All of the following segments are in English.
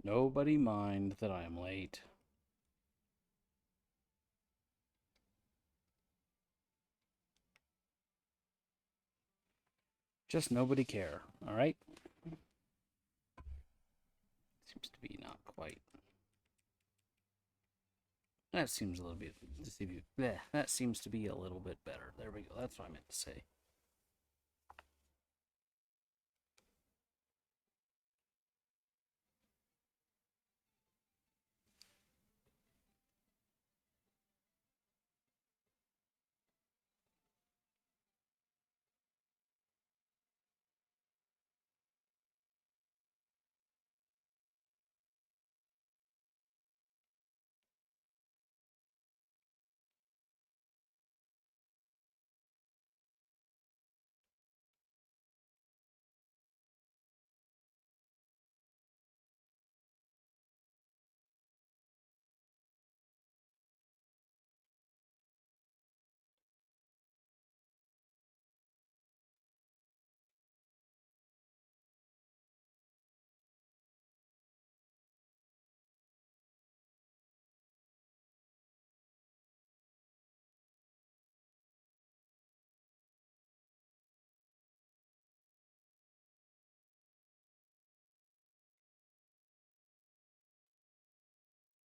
Nobody mind that I am late. Just nobody care, alright? Seems to be not quite. That seems a little bit. That seems to be a little bit better. There we go. That's what I meant to say.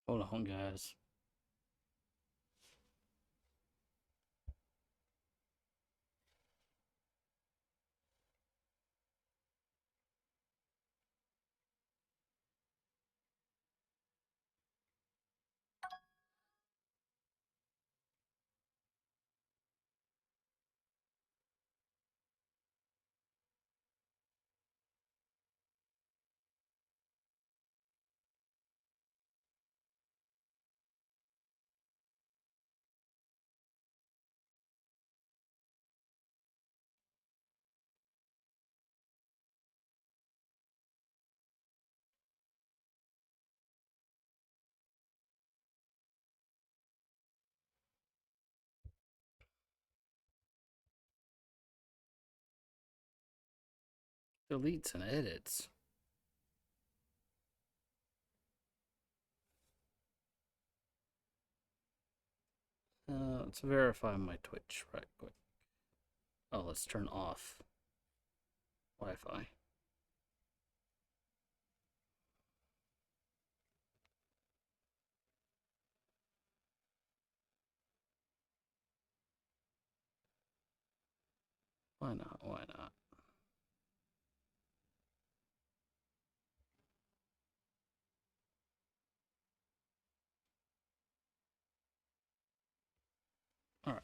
Hold on, guys. Deletes and edits. Let's verify my Twitch right quick. Oh, let's turn off Wi-Fi. Why not? Why not? All right.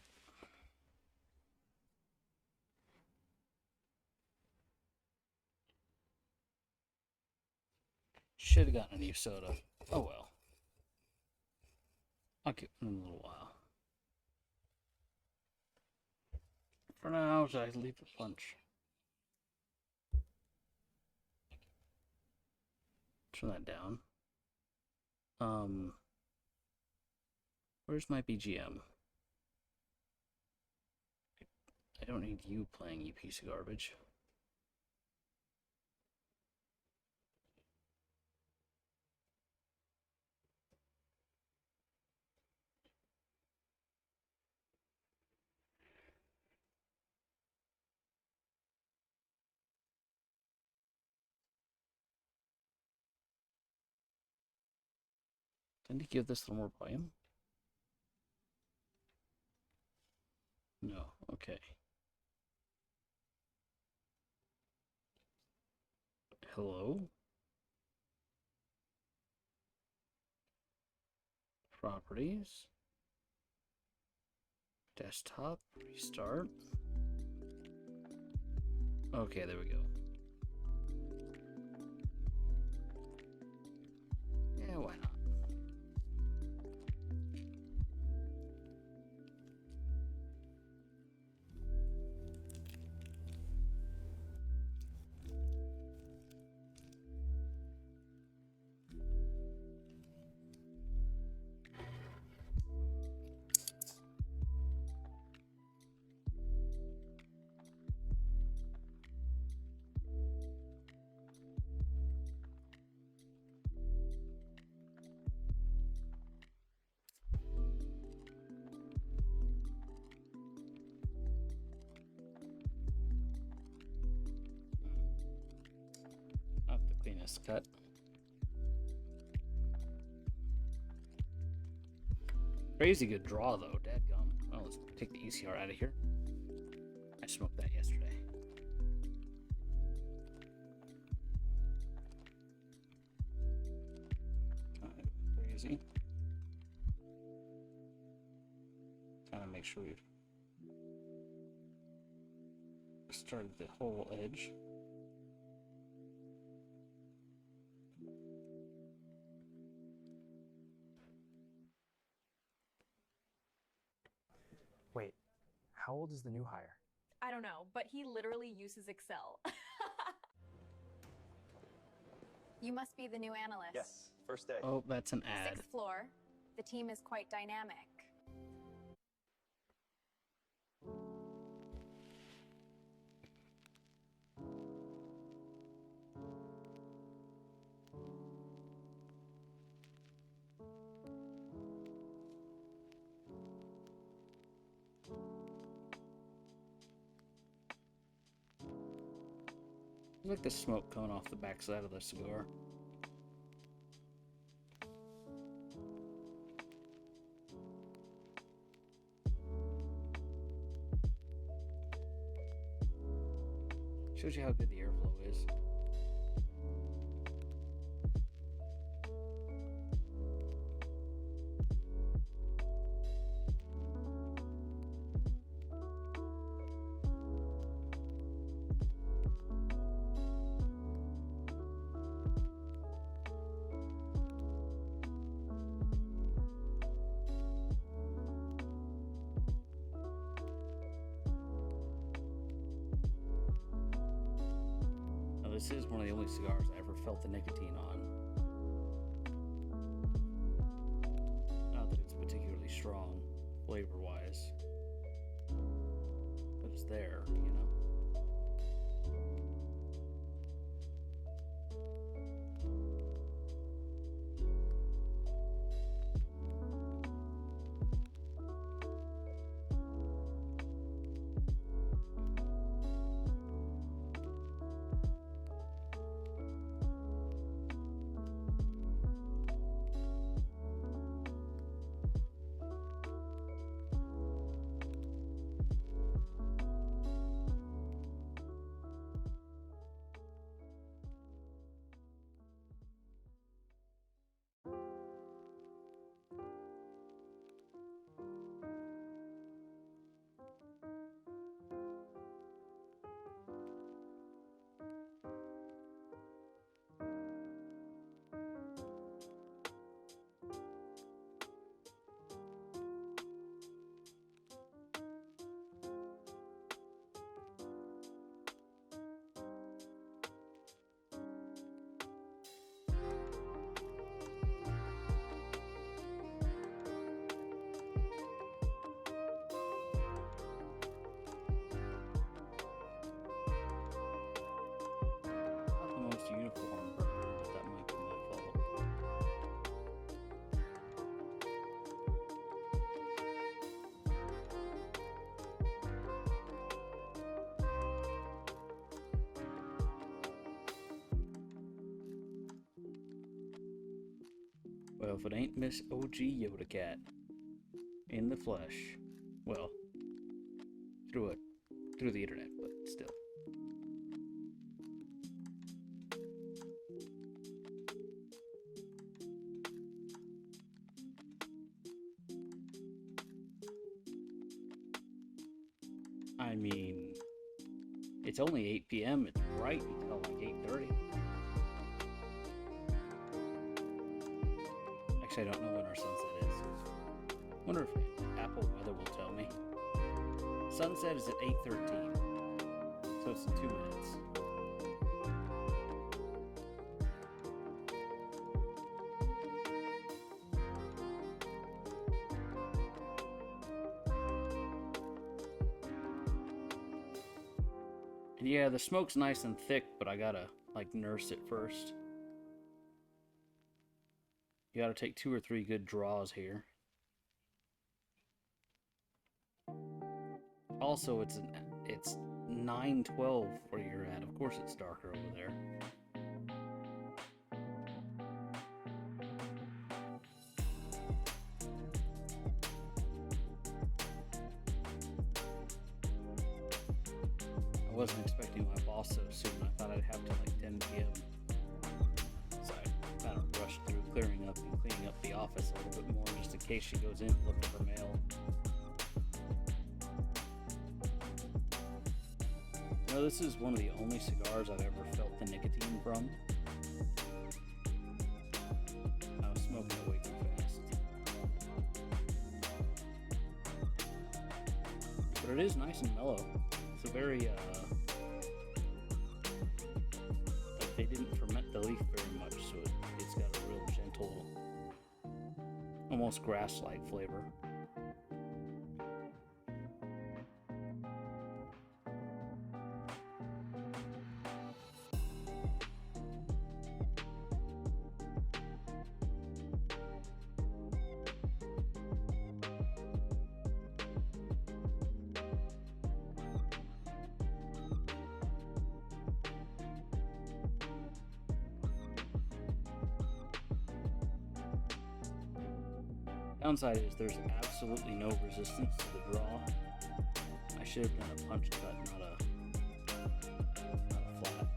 Should have gotten a new soda. Oh well. I'll get one in a little while. For now, I leave the punch. Turn that down. Where's my BGM? I don't need you playing, you piece of garbage. Do I need to give this a little more volume? No. Okay. Hello? Properties. Desktop. Restart. Okay, there we go. Yeah, why not? Miscut. Crazy good draw though, dadgum. Well, let's take the ECR out of here. I smoked that yesterday. Kind of crazy. Kind of make sure we've started the whole edge. Wait, how old is the new hire? I don't know, but he literally uses Excel. You must be the new analyst. Yes, first day. Oh, that's an ad. 6th floor. The team is quite dynamic. I like the smoke coming off the backside of the cigar. Shows you how good the airflow is. This is one of the only cigars I ever felt the nicotine on. Not that it's particularly strong, flavor-wise, but it's there, you know? Uniform burger, but that might be my fault. Well, if it ain't Miss OG Yoda Cat in the flesh, well, through the internet, but still. I mean, it's only 8 p.m. It's bright until like 8:30. Actually, I don't know when our sunset is. Wonder if Apple Weather will tell me. Sunset is at 8:13, so it's in 2 minutes. Yeah, the smoke's nice and thick, but I gotta, like, nurse it first. You gotta take 2 or 3 good draws here. Also, it's 9:12 where you're at. Of course it's darker over there. wasn't expecting my boss so soon. I thought I'd have till like 10 p.m. So I kind of rushed through clearing up and cleaning up the office a little bit more just in case she goes in to look at her mail. You know, this is one of the only cigars I've ever felt the nicotine from. I was smoking it way too fast. But it is nice and mellow. It's a very, like they didn't ferment the leaf very much, so it's got a real gentle, almost grass-like flavor. Downside is there's absolutely no resistance to the draw. I should have done a punch cut, not a flat.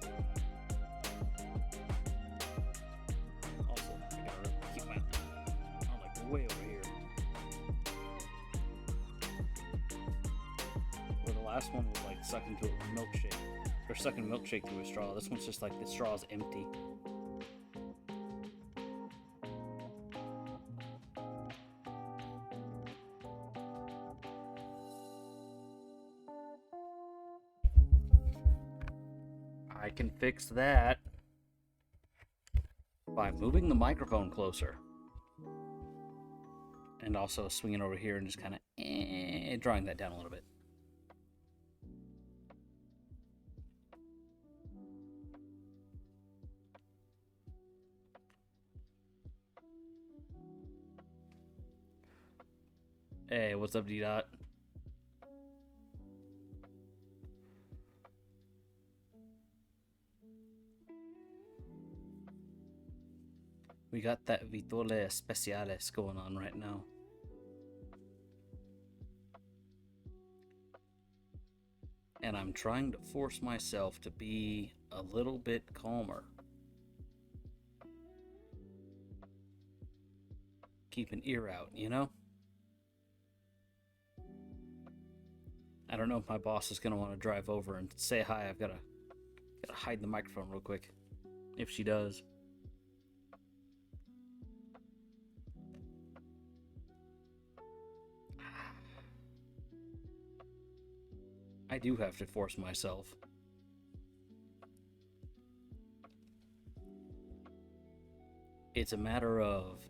Also, I gotta keep my like way over here. Where the last one was like suck into a milkshake, or sucking a milkshake through a straw. This one's just like the straw is empty. I can fix that by moving the microphone closer and also swinging over here and just kind of drawing that down a little bit. Hey, what's up, D-Dot? We got that Vitola Especiales going on right now. And I'm trying to force myself to be a little bit calmer. Keep an ear out, you know? I don't know if my boss is going to want to drive over and say hi. I've got to hide the microphone real quick. If she does. I do have to force myself. It's a matter of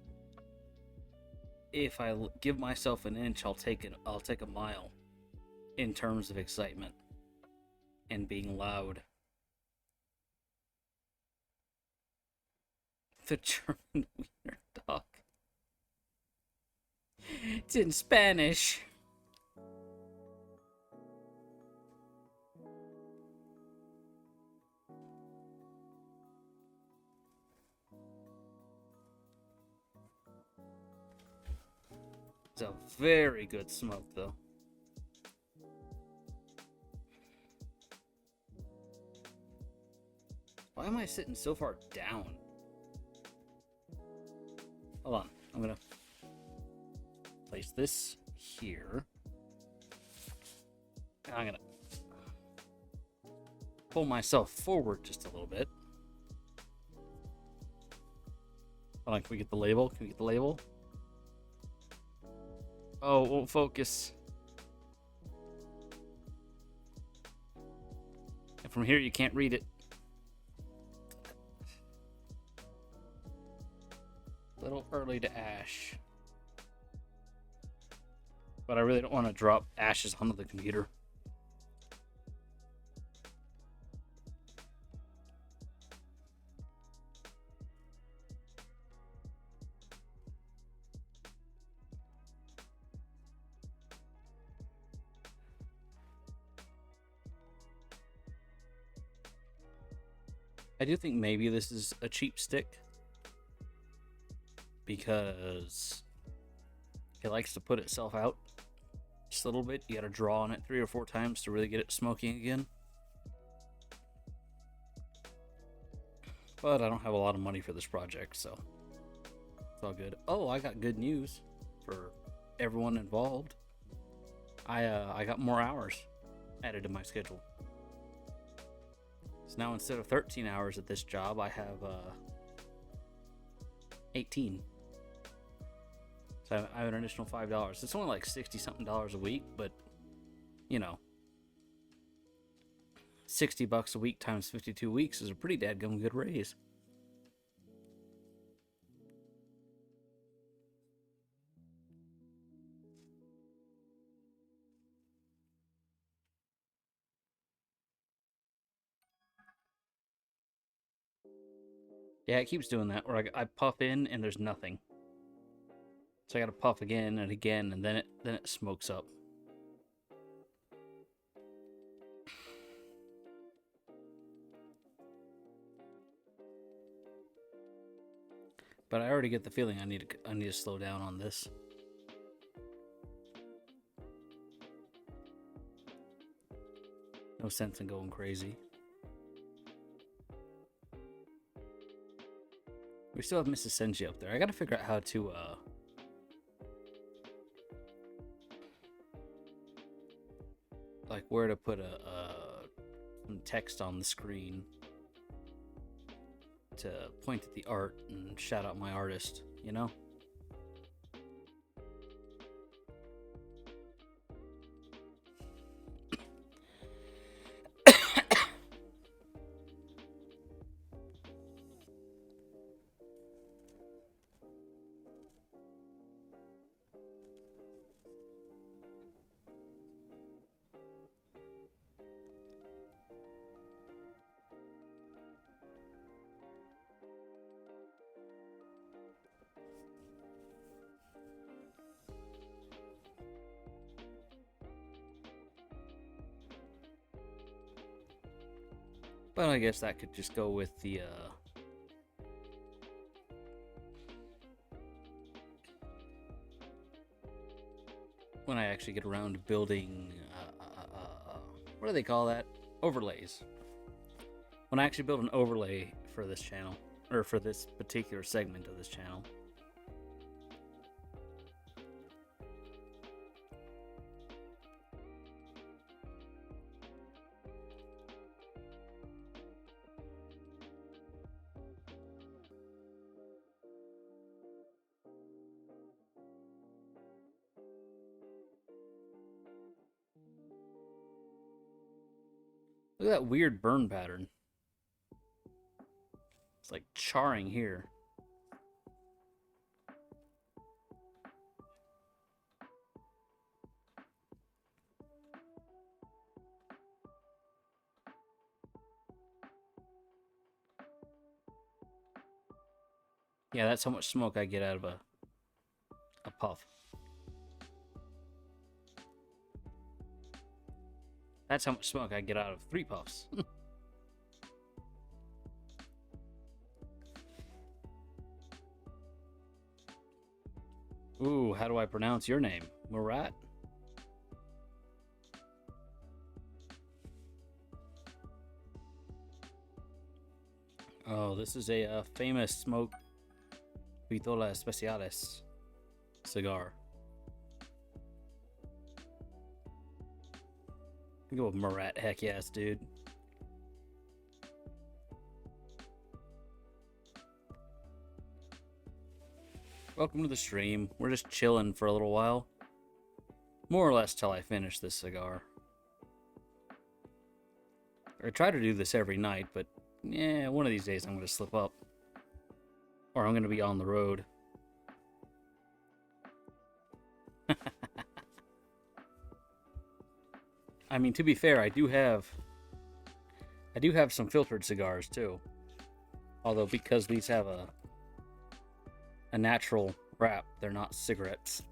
if I give myself an inch, I'll take a mile in terms of excitement and being loud. The German wiener dog. It's in Spanish. It's a very good smoke, though. Why am I sitting so far down? Hold on. I'm gonna place this here. And I'm gonna pull myself forward just a little bit. Hold on, can we get the label? Can we get the label? Oh, it won't focus. And from here, you can't read it. A little early to ash. But I really don't want to drop ashes onto the computer. I do think maybe this is a cheap stick because it likes to put itself out just a little bit. You gotta draw on it 3 or 4 times to really get it smoking again. But I don't have a lot of money for this project, so it's all good. Oh, I got good news for everyone involved. I got more hours added to my schedule. So now instead of 13 hours at this job, I have 18. So I have an additional $5. It's only like 60 something dollars a week, but you know, $60 a week times 52 weeks is a pretty dadgum good raise. Yeah, it keeps doing that where I puff in and there's nothing. So I gotta puff again and again, and then it smokes up. But I already get the feeling I need to slow down on this. No sense in going crazy. We still have Mrs. Senji up there. I gotta figure out how to like where to put some text on the screen to point at the art and shout out my artist, you know? But I guess that could just go with the when I actually get around to building what do they call that? Overlays. When I actually build an overlay for this channel, or for this particular segment of this channel. Look at that weird burn pattern. It's like charring here. Yeah, that's how much smoke I get out of a puff. That's how much smoke I get out of 3 puffs. Ooh, how do I pronounce your name? Murat? Oh, this is a famous smoke Vitola Especiales cigar. Go with Murat, heck yes, dude. Welcome to the stream. We're just chilling for a little while. More or less till I finish this cigar. I try to do this every night, but yeah, one of these days I'm going to slip up. Or I'm going to be on the road. I mean, to be fair, I do have some filtered cigars too. Although because these have a natural wrap, they're not cigarettes.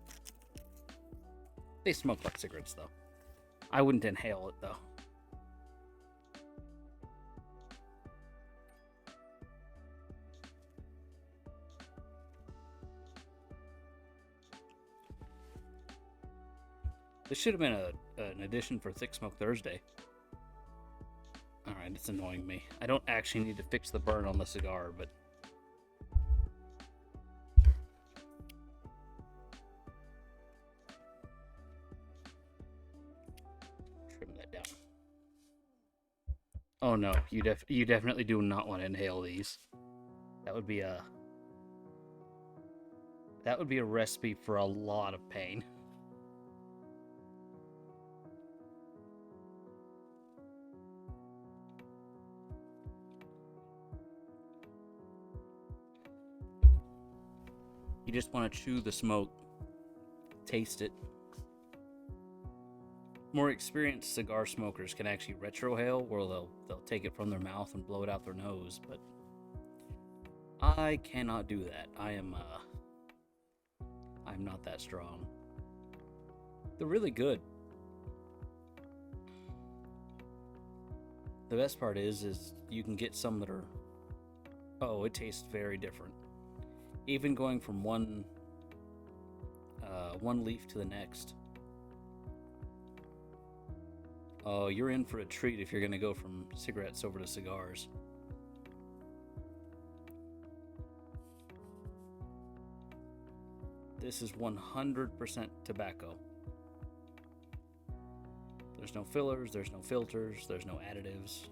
They smoke like cigarettes though. I wouldn't inhale it though. This should have been an addition for Thick Smoke Thursday. Alright. mind. It's annoying me. I don't actually need to fix the burn on the cigar, but... trim that down. Oh no, you definitely do not want to inhale these. That would be a recipe for a lot of pain. You just want to chew the smoke, taste it. More experienced cigar smokers can actually retrohale, where they'll take it from their mouth and blow it out their nose, but I cannot do that. I'm not that strong. They're really good. The best part is you can get some that are, oh, it tastes very different. Even going from one leaf to the next. Oh, you're in for a treat if you're going to go from cigarettes over to cigars. This is 100% tobacco. There's no fillers, there's no filters, there's no additives.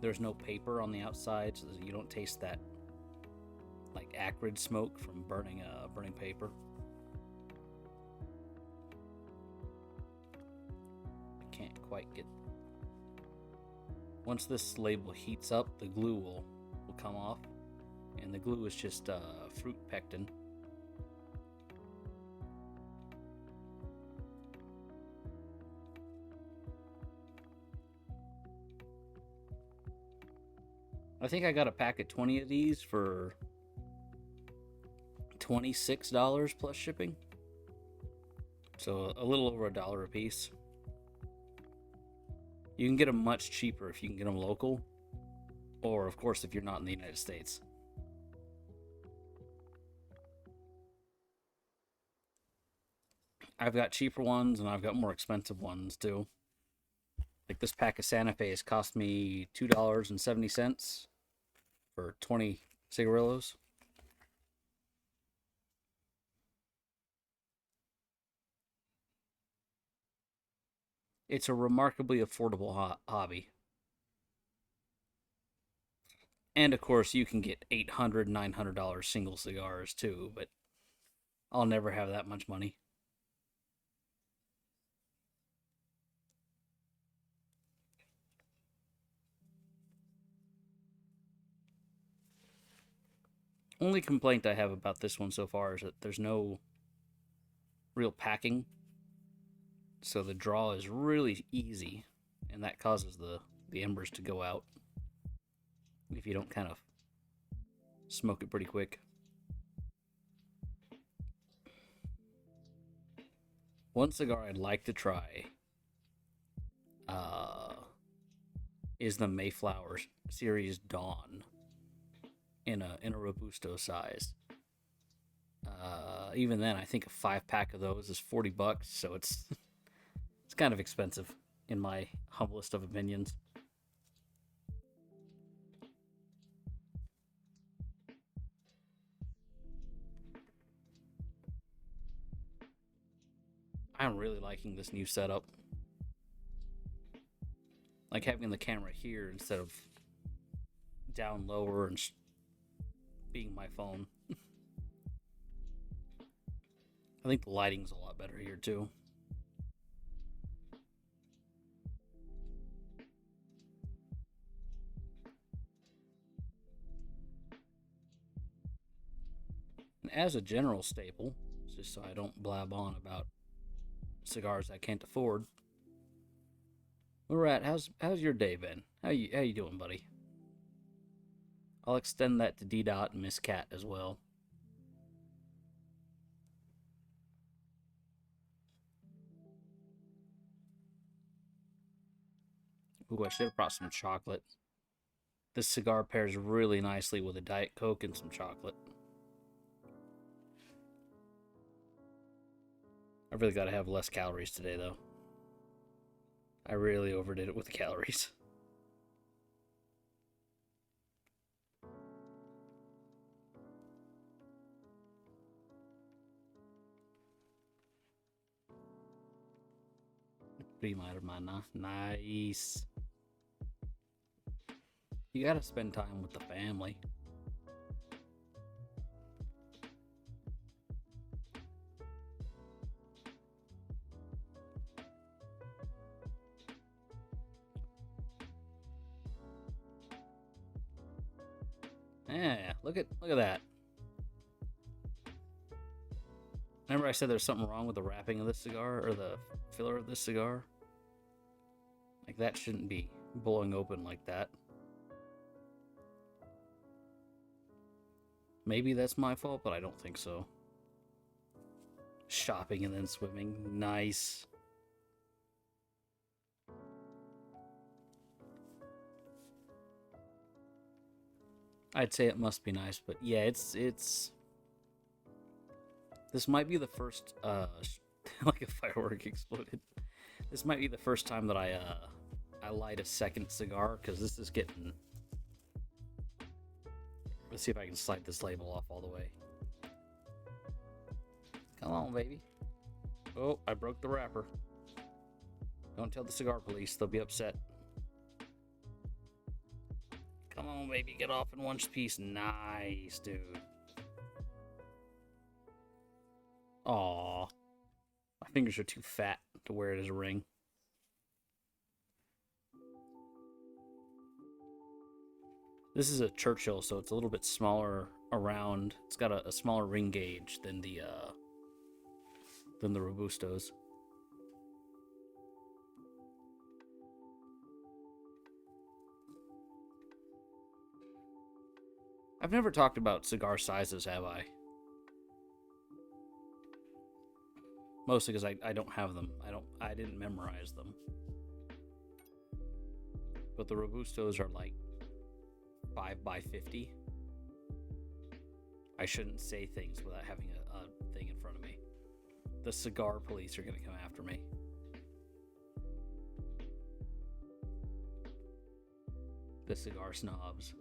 There's no paper on the outside, so that you don't taste that like acrid smoke from burning paper. I can't quite get. Once this label heats up, the glue will come off, and the glue is just fruit pectin. I think I got a pack of 20 of these for $26 plus shipping. So a little over $1 a piece. You can get them much cheaper if you can get them local, or of course if you're not in the United States. I've got cheaper ones and I've got more expensive ones too. Like this pack of Santa Fe has cost me $2.70 for 20 cigarillos. It's a remarkably affordable hobby. And of course, you can get $800, $900 single cigars too, but I'll never have that much money. Only complaint I have about this one so far is that there's no real packing. So the draw is really easy, and that causes the embers to go out if you don't kind of smoke it pretty quick. One cigar I'd like to try is the Mayflower Series Dawn in a Robusto size. Even then, I think a 5-pack of those is $40, so it's kind of expensive in my humblest of opinions. I'm really liking this new setup. Like having the camera here instead of down lower and being my phone. I think the lighting's a lot better here too. And as a general staple, just so I don't blab on about cigars I can't afford, Murat, how's your day been? How you doing, buddy? I'll extend that to D Dot and Miss Cat as well. Ooh, I should have brought some chocolate. This cigar pairs really nicely with a Diet Coke and some chocolate. I've really got to have less calories today, though. I really overdid it with the calories. Prima hermana. Nice. You gotta spend time with the family. Yeah, look at that. Remember I said there's something wrong with the wrapping of this cigar, or the filler of this cigar? Like, that shouldn't be blowing open like that. Maybe that's my fault, but I don't think so. Shopping and then swimming. Nice. I'd say it must be nice, but yeah, it's this might be the first like a firework exploded. This might be the first time that I light a second cigar, because this is getting... Let's see if I can slide this label off all the way. Come on, baby. Oh, I broke the wrapper. Don't tell the cigar police, they'll be upset. Come on, baby, get off in one piece. Nice, dude. Aw. My fingers are too fat to wear it as a ring. This is a Churchill, so it's a little bit smaller around. It's got a smaller ring gauge than the Robustos. I've never talked about cigar sizes, have I? Mostly because I don't have them. I didn't memorize them. But the Robustos are like 5x50. I shouldn't say things without having a thing in front of me. The cigar police are going to come after me. The cigar snobs.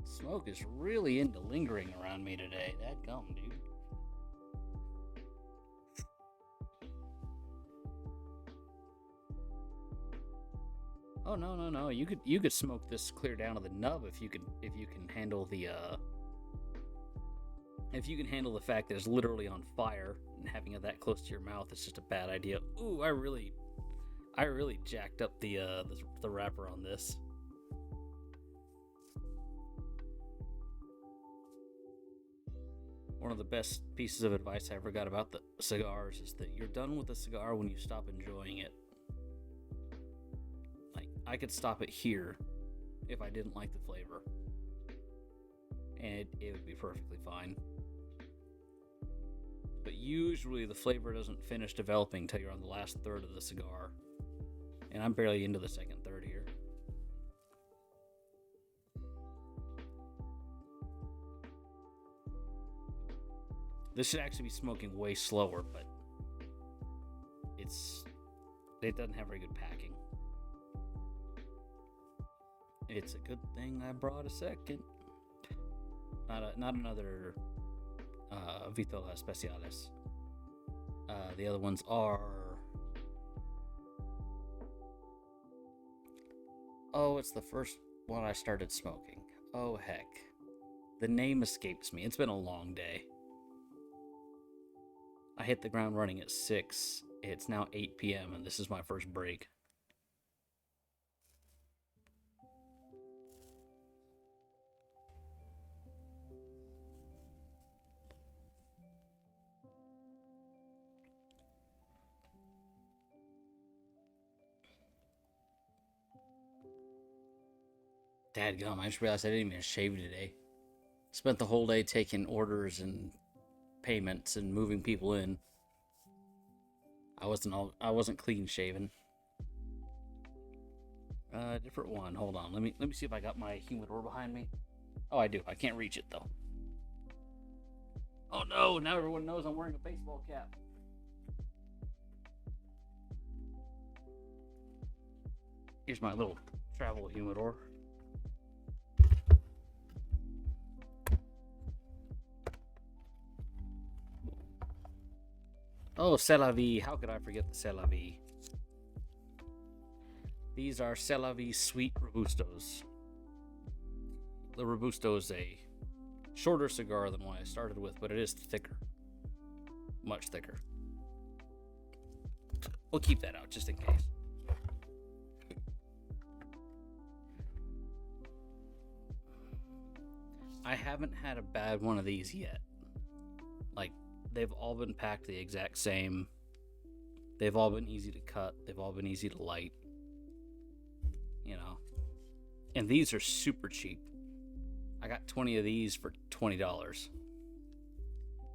Smoke is really into lingering around me today. That gum, dude. Oh no. You could smoke this clear down to the nub if you can handle the fact that it's literally on fire, and having it that close to your mouth is just a bad idea. Ooh, I really jacked up the wrapper on this. One of the best pieces of advice I ever got about the cigars is that you're done with the cigar when you stop enjoying it. Like, I could stop it here if I didn't like the flavor, and it would be perfectly fine. But usually the flavor doesn't finish developing until you're on the last third of the cigar, and I'm barely into the second third here. This should actually be smoking way slower, but it doesn't have very good packing. It's a good thing I brought a second. Not another Vitola Especiales. The other ones are... Oh, it's the first one I started smoking. Oh, heck. The name escapes me. It's been a long day. I hit the ground running at 6. It's now 8 p.m. and this is my first break. Dadgum, I just realized I didn't even shave today. Spent the whole day taking orders and payments and moving people in. I wasn't clean shaven. Different one. Hold on. Let me see if I got my humidor behind me. Oh, I do. I can't reach it though. Oh no! Now everyone knows I'm wearing a baseball cap. Here's my little travel humidor. Oh, c'est la vie. How could I forget the c'est la vie? These are c'est la vie sweet Robustos. The Robusto is a shorter cigar than what I started with, but it is thicker. Much thicker. We'll keep that out just in case. I haven't had a bad one of these yet. Like, they've all been packed the exact same. They've all been easy to cut. They've all been easy to light. You know. And these are super cheap. I got 20 of these for $20.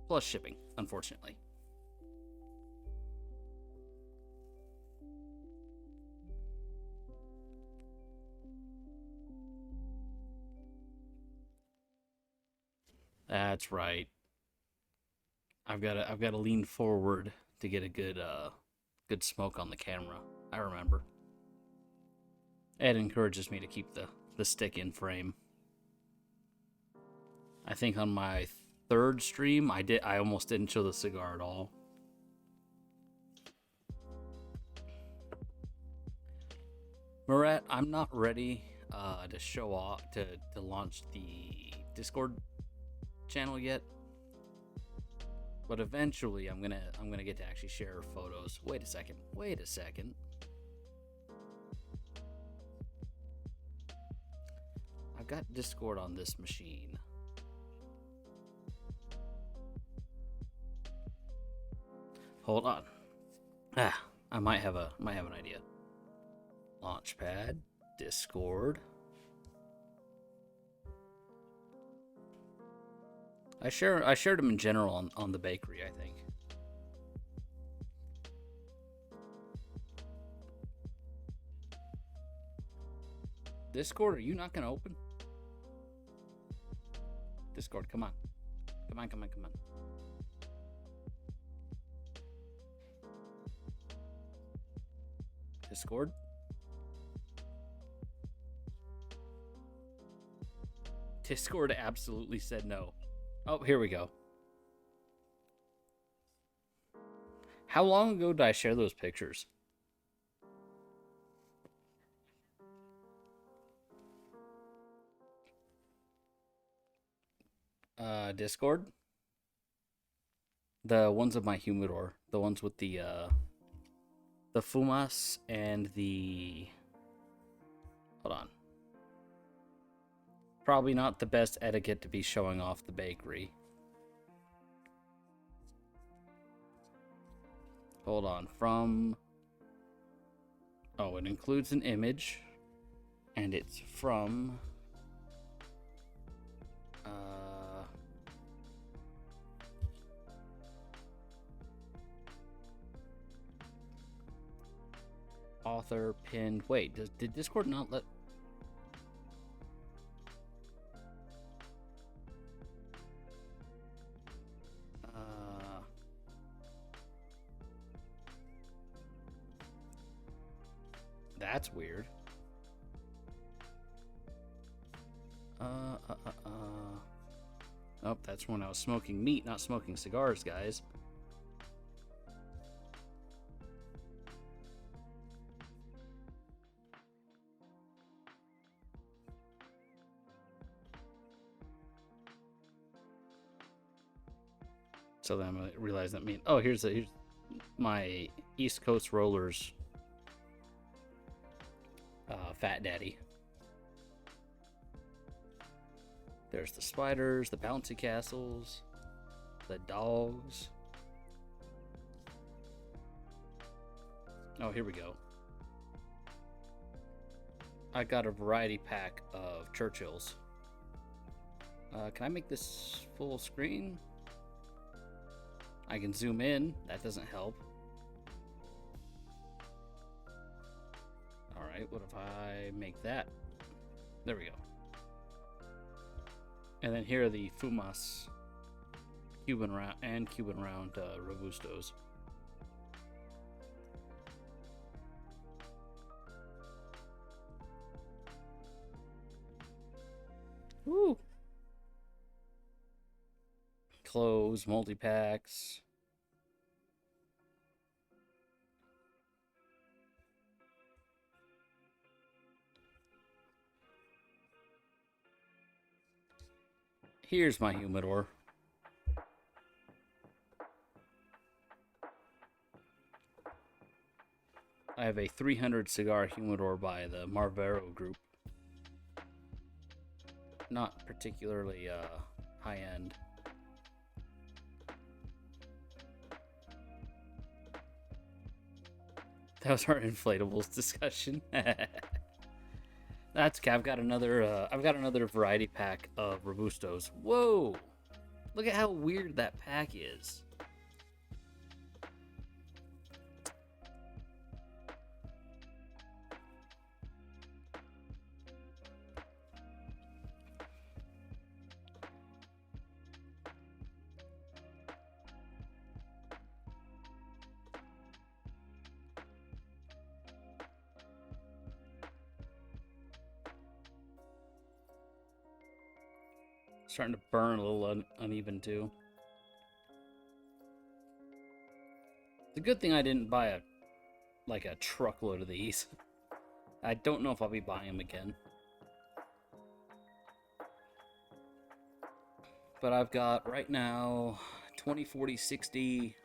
Plus shipping, unfortunately. That's right. I've got to lean forward to get a good smoke on the camera. I remember. Ed encourages me to keep the stick in frame. I think on my third stream I almost didn't show the cigar at all. Murat, I'm not ready to show off to launch the Discord channel yet, but eventually I'm gonna get to actually share photos. Wait a second. I've got Discord on this machine. Hold on. I might have an idea. Launchpad, Discord. I shared them in general on the bakery, I think. Discord, are you not gonna open? Discord, come on. Come on. Discord? Discord absolutely said no. Oh, here we go. How long ago did I share those pictures? Discord? The ones of my humidor. The ones with the fumas and the... Hold on. Probably not the best etiquette to be showing off the bakery. Hold on. From... Oh, it includes an image. And it's from... Author, pinned... Wait, did Discord not let... That's weird. Oh, that's when I was smoking meat, not smoking cigars, guys. So then I realized that mean. Oh, here's my East Coast Rollers Fat Daddy. There's the spiders, the bouncy castles, the dogs. Oh, here we go. I got a variety pack of Churchills. Can I make this full screen? I can zoom in. That doesn't help. Alright. Alright, what if I make that? There we go. And then here are the Fumas Cuban round Robustos. Woo! Clothes, multi-packs. Here's my humidor. I have a 300 cigar humidor by the Marvero group. Not particularly high end. That was our inflatables discussion. That's okay. I've got another variety pack of Robustos. Whoa! Look at how weird that pack is. Starting to burn a little uneven too. It's a good thing I didn't buy a truckload of these. I don't know if I'll be buying them again. But I've got right now 20, 40, 60,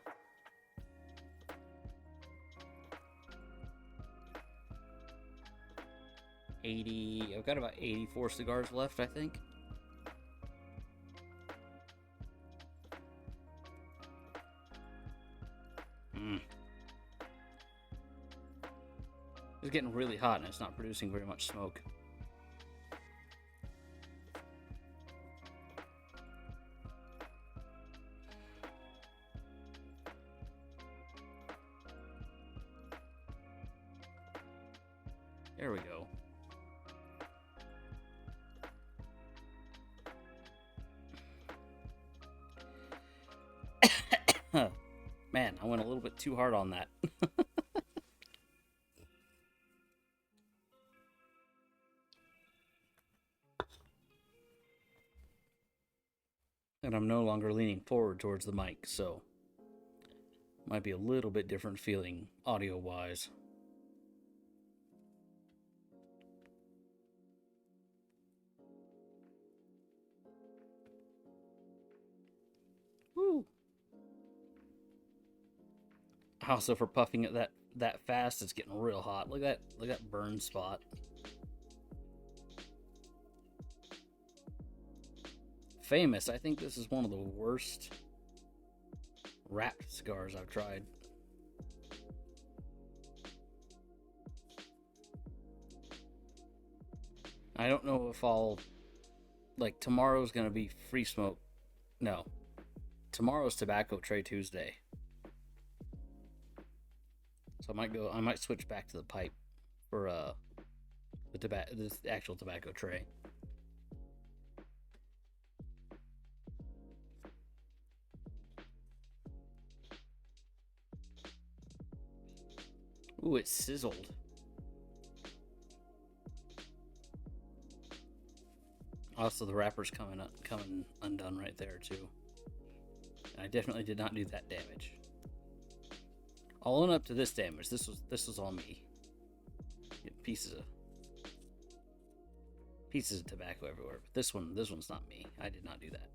80. I've got about 84 cigars left, I think. It's getting really hot and it's not producing very much smoke. There we go. Man, I went a little bit too hard on that. And I'm no longer leaning forward towards the mic, so might be a little bit different feeling audio-wise. Woo! Also, for puffing it that fast, it's getting real hot. Look at that burn spot. Famous. I think this is one of the worst wrapped cigars I've tried. I don't know if I'll... Like, tomorrow's gonna be free smoke. No. Tomorrow's Tobacco Tray Tuesday. So I might switch back to the pipe for the actual tobacco tray. Ooh, it's sizzled. Also, the wrapper's coming undone right there too. And I definitely did not do that damage. I'll own up to this damage. This was all me. Get pieces of tobacco everywhere. But this one's not me. I did not do that.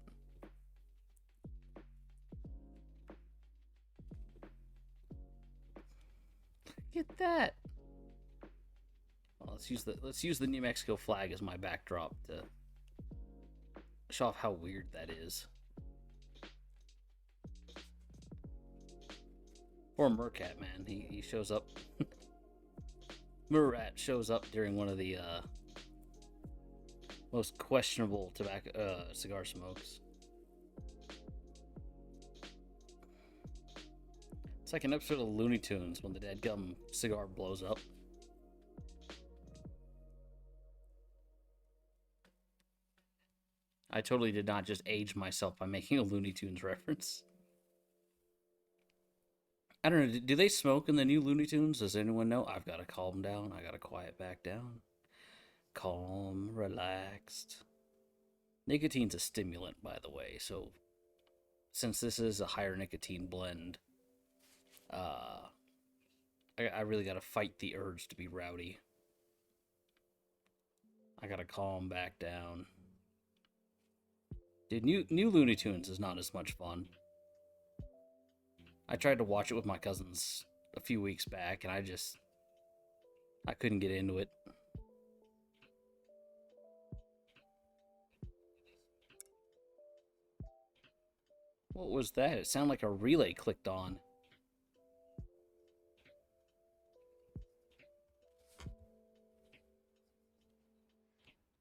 Look at that. Well, let's use the New Mexico flag as my backdrop to show off how weird that is. Poor Mercat, man. He shows up. Murat shows up during one of the most questionable cigar smokes. It's like an episode of Looney Tunes when the dadgum cigar blows up. I totally did not just age myself by making a Looney Tunes reference. I don't know. Do they smoke in the new Looney Tunes? Does anyone know? I've got to calm down. I got to quiet back down. Calm, relaxed. Nicotine's a stimulant, by the way. So, since this is a higher nicotine blend, I really got to fight the urge to be rowdy. I got to calm back down. Dude, new Looney Tunes is not as much fun. I tried to watch it with my cousins a few weeks back, and I couldn't get into it. What was that? It sounded like a relay clicked on.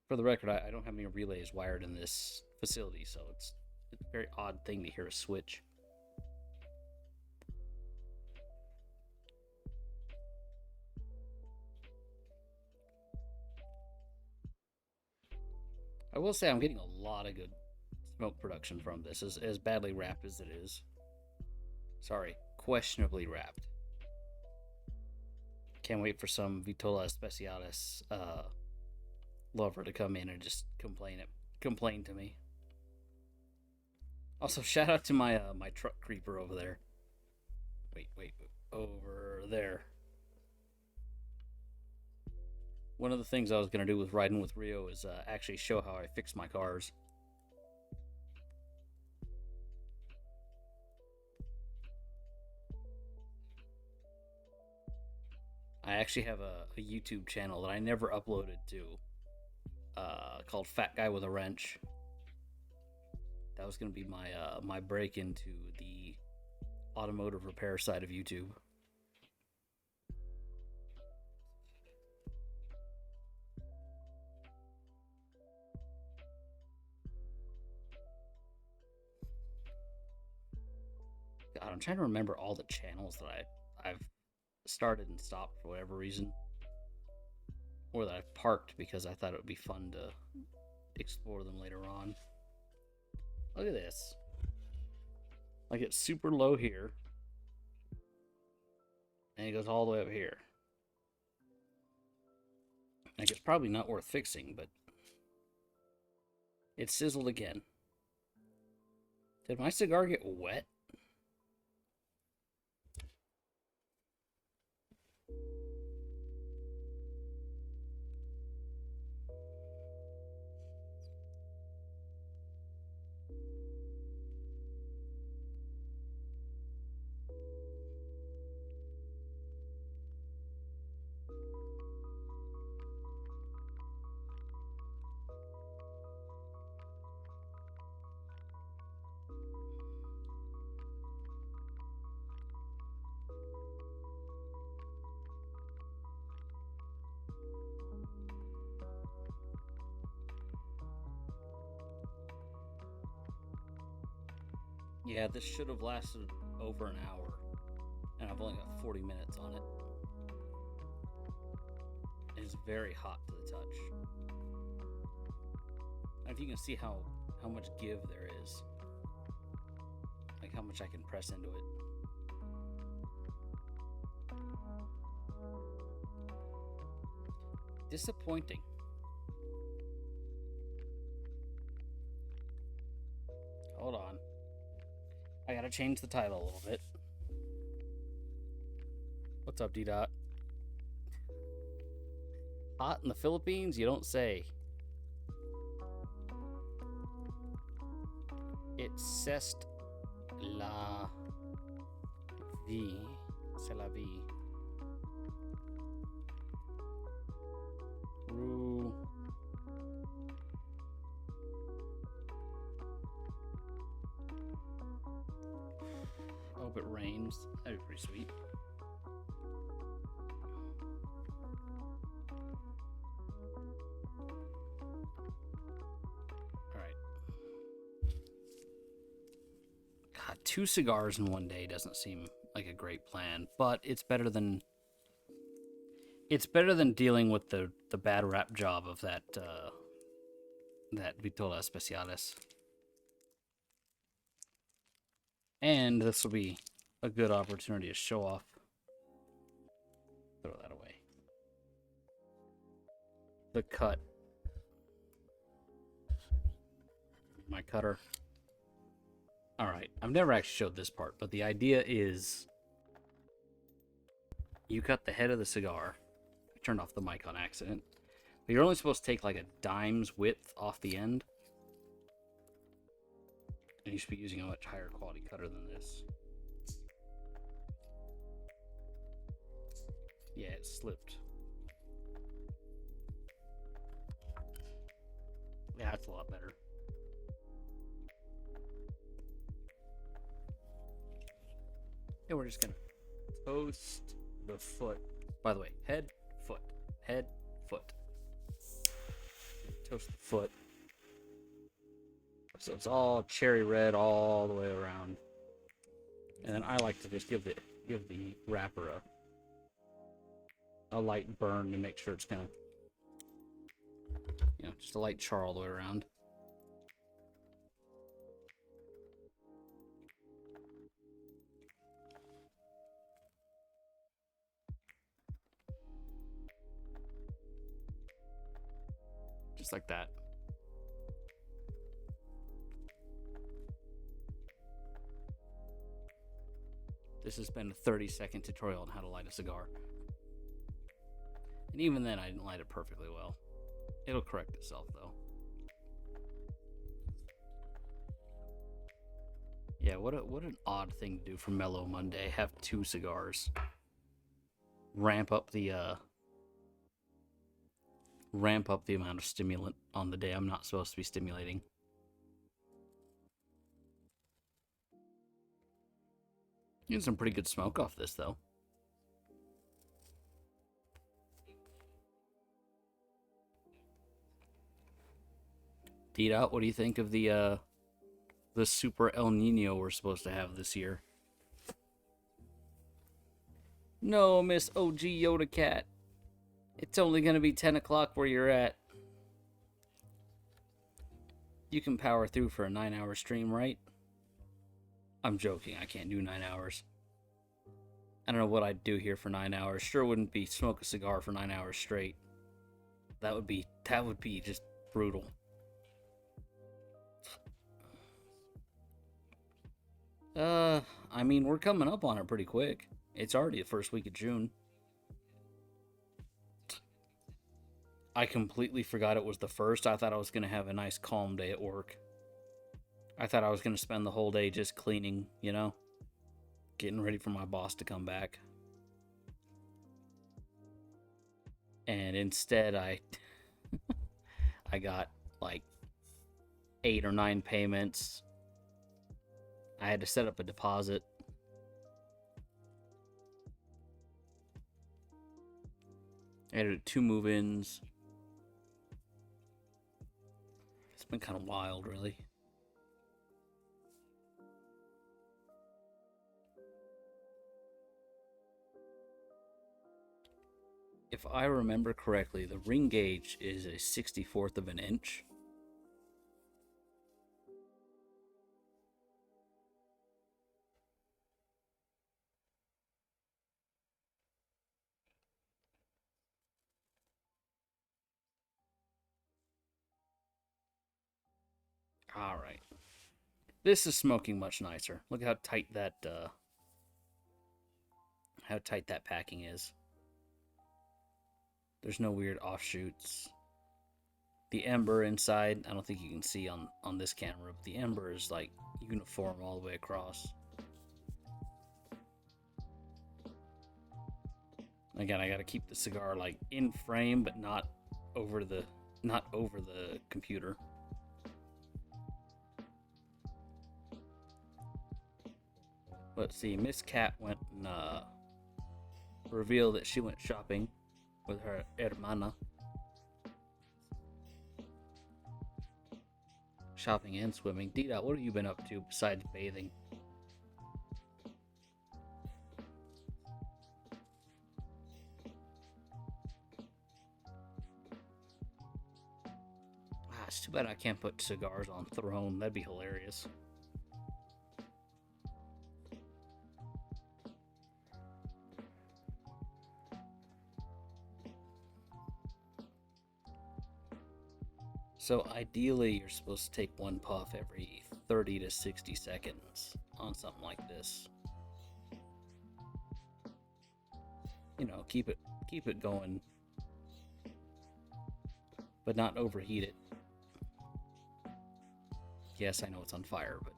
For the record, I don't have any relays wired in this facility, so it's a very odd thing to hear a switch. I will say I'm getting a lot of good smoke production from this, as badly wrapped as it is. Sorry, questionably wrapped. Can't wait for some Vitola Especiales lover to come in and just complain to me. Also, shout out to my my truck creeper over there. Wait, over there. One of the things I was gonna do with riding with Rio is actually show how I fix my cars. I actually have a YouTube channel that I never uploaded to, called Fat Guy with a Wrench. That was gonna be my my break into the automotive repair side of YouTube. God, I'm trying to remember all the channels that I've started and stopped for whatever reason, or that I've parked because I thought it would be fun to explore them later on. Look at this. Like, it's super low here, and it goes all the way up here. Like, it's probably not worth fixing, but it sizzled again. Did my cigar get wet? Yeah, this should have lasted over an hour, and I've only got 40 minutes on it. It's very hot to the touch. And if you can see how much give there is, like how much I can press into it. Disappointing. Hold on. I gotta change the title a little bit. What's up, D-Dot? Hot in the Philippines? You don't say. It's c'est la vie. C'est la vie. Rue. I hope it rains. That'd be pretty sweet. Alright. God, 2 cigars in one day doesn't seem like a great plan, but it's better than dealing with the bad rap job of that that Vitola Especiales. And this will be a good opportunity to show off. Throw that away. The cut. My cutter. Alright, I've never actually showed this part, but the idea is you cut the head of the cigar. I turned off the mic on accident. But you're only supposed to take like a dime's width off the end. And you should be using a much higher quality cutter than this. Yeah, it slipped. Yeah, that's a lot better. And we're just gonna toast the foot. By the way, head, foot, head, foot. Toast the foot. So it's all cherry red all the way around. And then I like to just give the wrapper a light burn to make sure it's kind of, just a light char all the way around. Just like that. This has been a 30-second tutorial on how to light a cigar. And even then, I didn't light it perfectly well. It'll correct itself, though. Yeah, what an odd thing to do for Mellow Monday. Have 2 cigars. Ramp up the amount of stimulant on the day I'm not supposed to be stimulating. Getting some pretty good smoke off this, though. D-Dot, what do you think of the super El Nino we're supposed to have this year? No, Miss OG Yoda Cat. It's only going to be 10 o'clock where you're at. You can power through for a 9-hour stream, right? I'm joking. I can't do 9 hours. I don't know what I'd do here for 9 hours. Sure wouldn't be smoke a cigar for 9 hours straight. That would be just brutal. I mean, we're coming up on it pretty quick. It's already the first week of June. I completely forgot it was the first. I thought I was going to have a nice calm day at work. I thought I was going to spend the whole day just cleaning, getting ready for my boss to come back. And instead, I got like 8 or 9 payments. I had to set up a deposit. I had 2 move-ins. It's been kind of wild, really. If I remember correctly, the ring gauge is a 64th of an inch. All right. This is smoking much nicer. Look how tight that packing is. There's no weird offshoots. The ember inside, I don't think you can see on this camera, but the ember is like uniform all the way across. Again, I gotta keep the cigar like in frame, but not over the computer. Let's see, Miss Cat went and revealed that she went shopping with her hermana. Shopping and swimming. Dita, what have you been up to besides bathing? It's too bad I can't put cigars on Throne. That'd be hilarious. So ideally, you're supposed to take one puff every 30 to 60 seconds on something like this. You know, keep it going, but not overheat it. Yes, I know it's on fire, but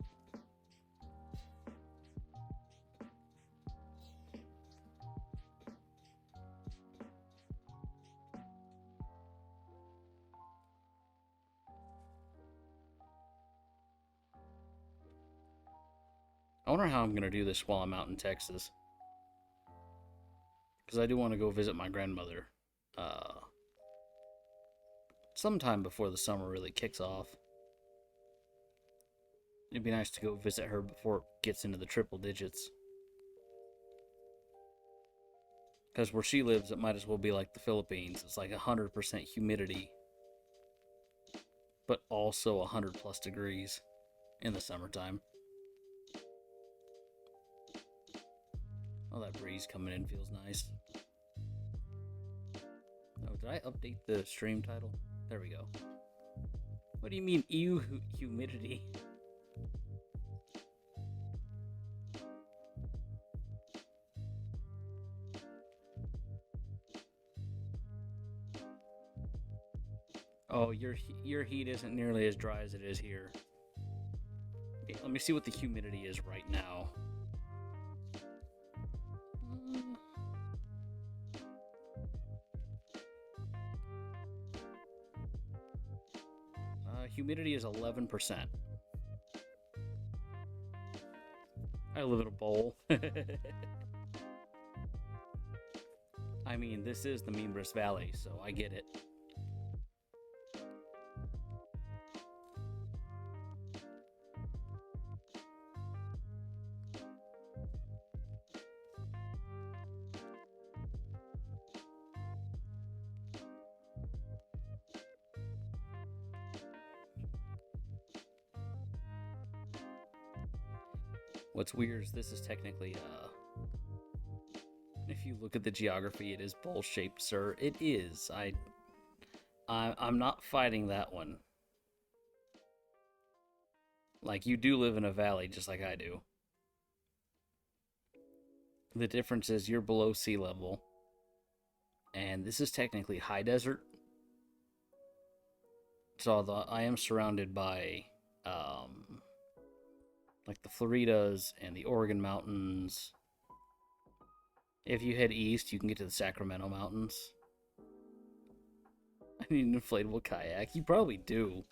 I wonder how I'm going to do this while I'm out in Texas. Because I do want to go visit my grandmother sometime before the summer really kicks off. It'd be nice to go visit her before it gets into the triple digits. Because where she lives, it might as well be like the Philippines. It's like 100% humidity, but also 100 plus degrees in the summertime. Oh, that breeze coming in feels nice. Oh, did I update the stream title? There we go. What do you mean, ew, humidity? Oh, your heat isn't nearly as dry as it is here. Okay, let me see what the humidity is right now. Humidity is 11%. I live in a bowl. I mean, this is the Mimbres Valley, so I get it. What's weird is this is technically, if you look at the geography, it is bowl-shaped, sir. It is. I'm not fighting that one. Like, you do live in a valley just like I do. The difference is you're below sea level, and this is technically high desert. So I am surrounded by, like the Floridas and the Oregon Mountains. If you head east, you can get to the Sacramento Mountains. I need an inflatable kayak. You probably do.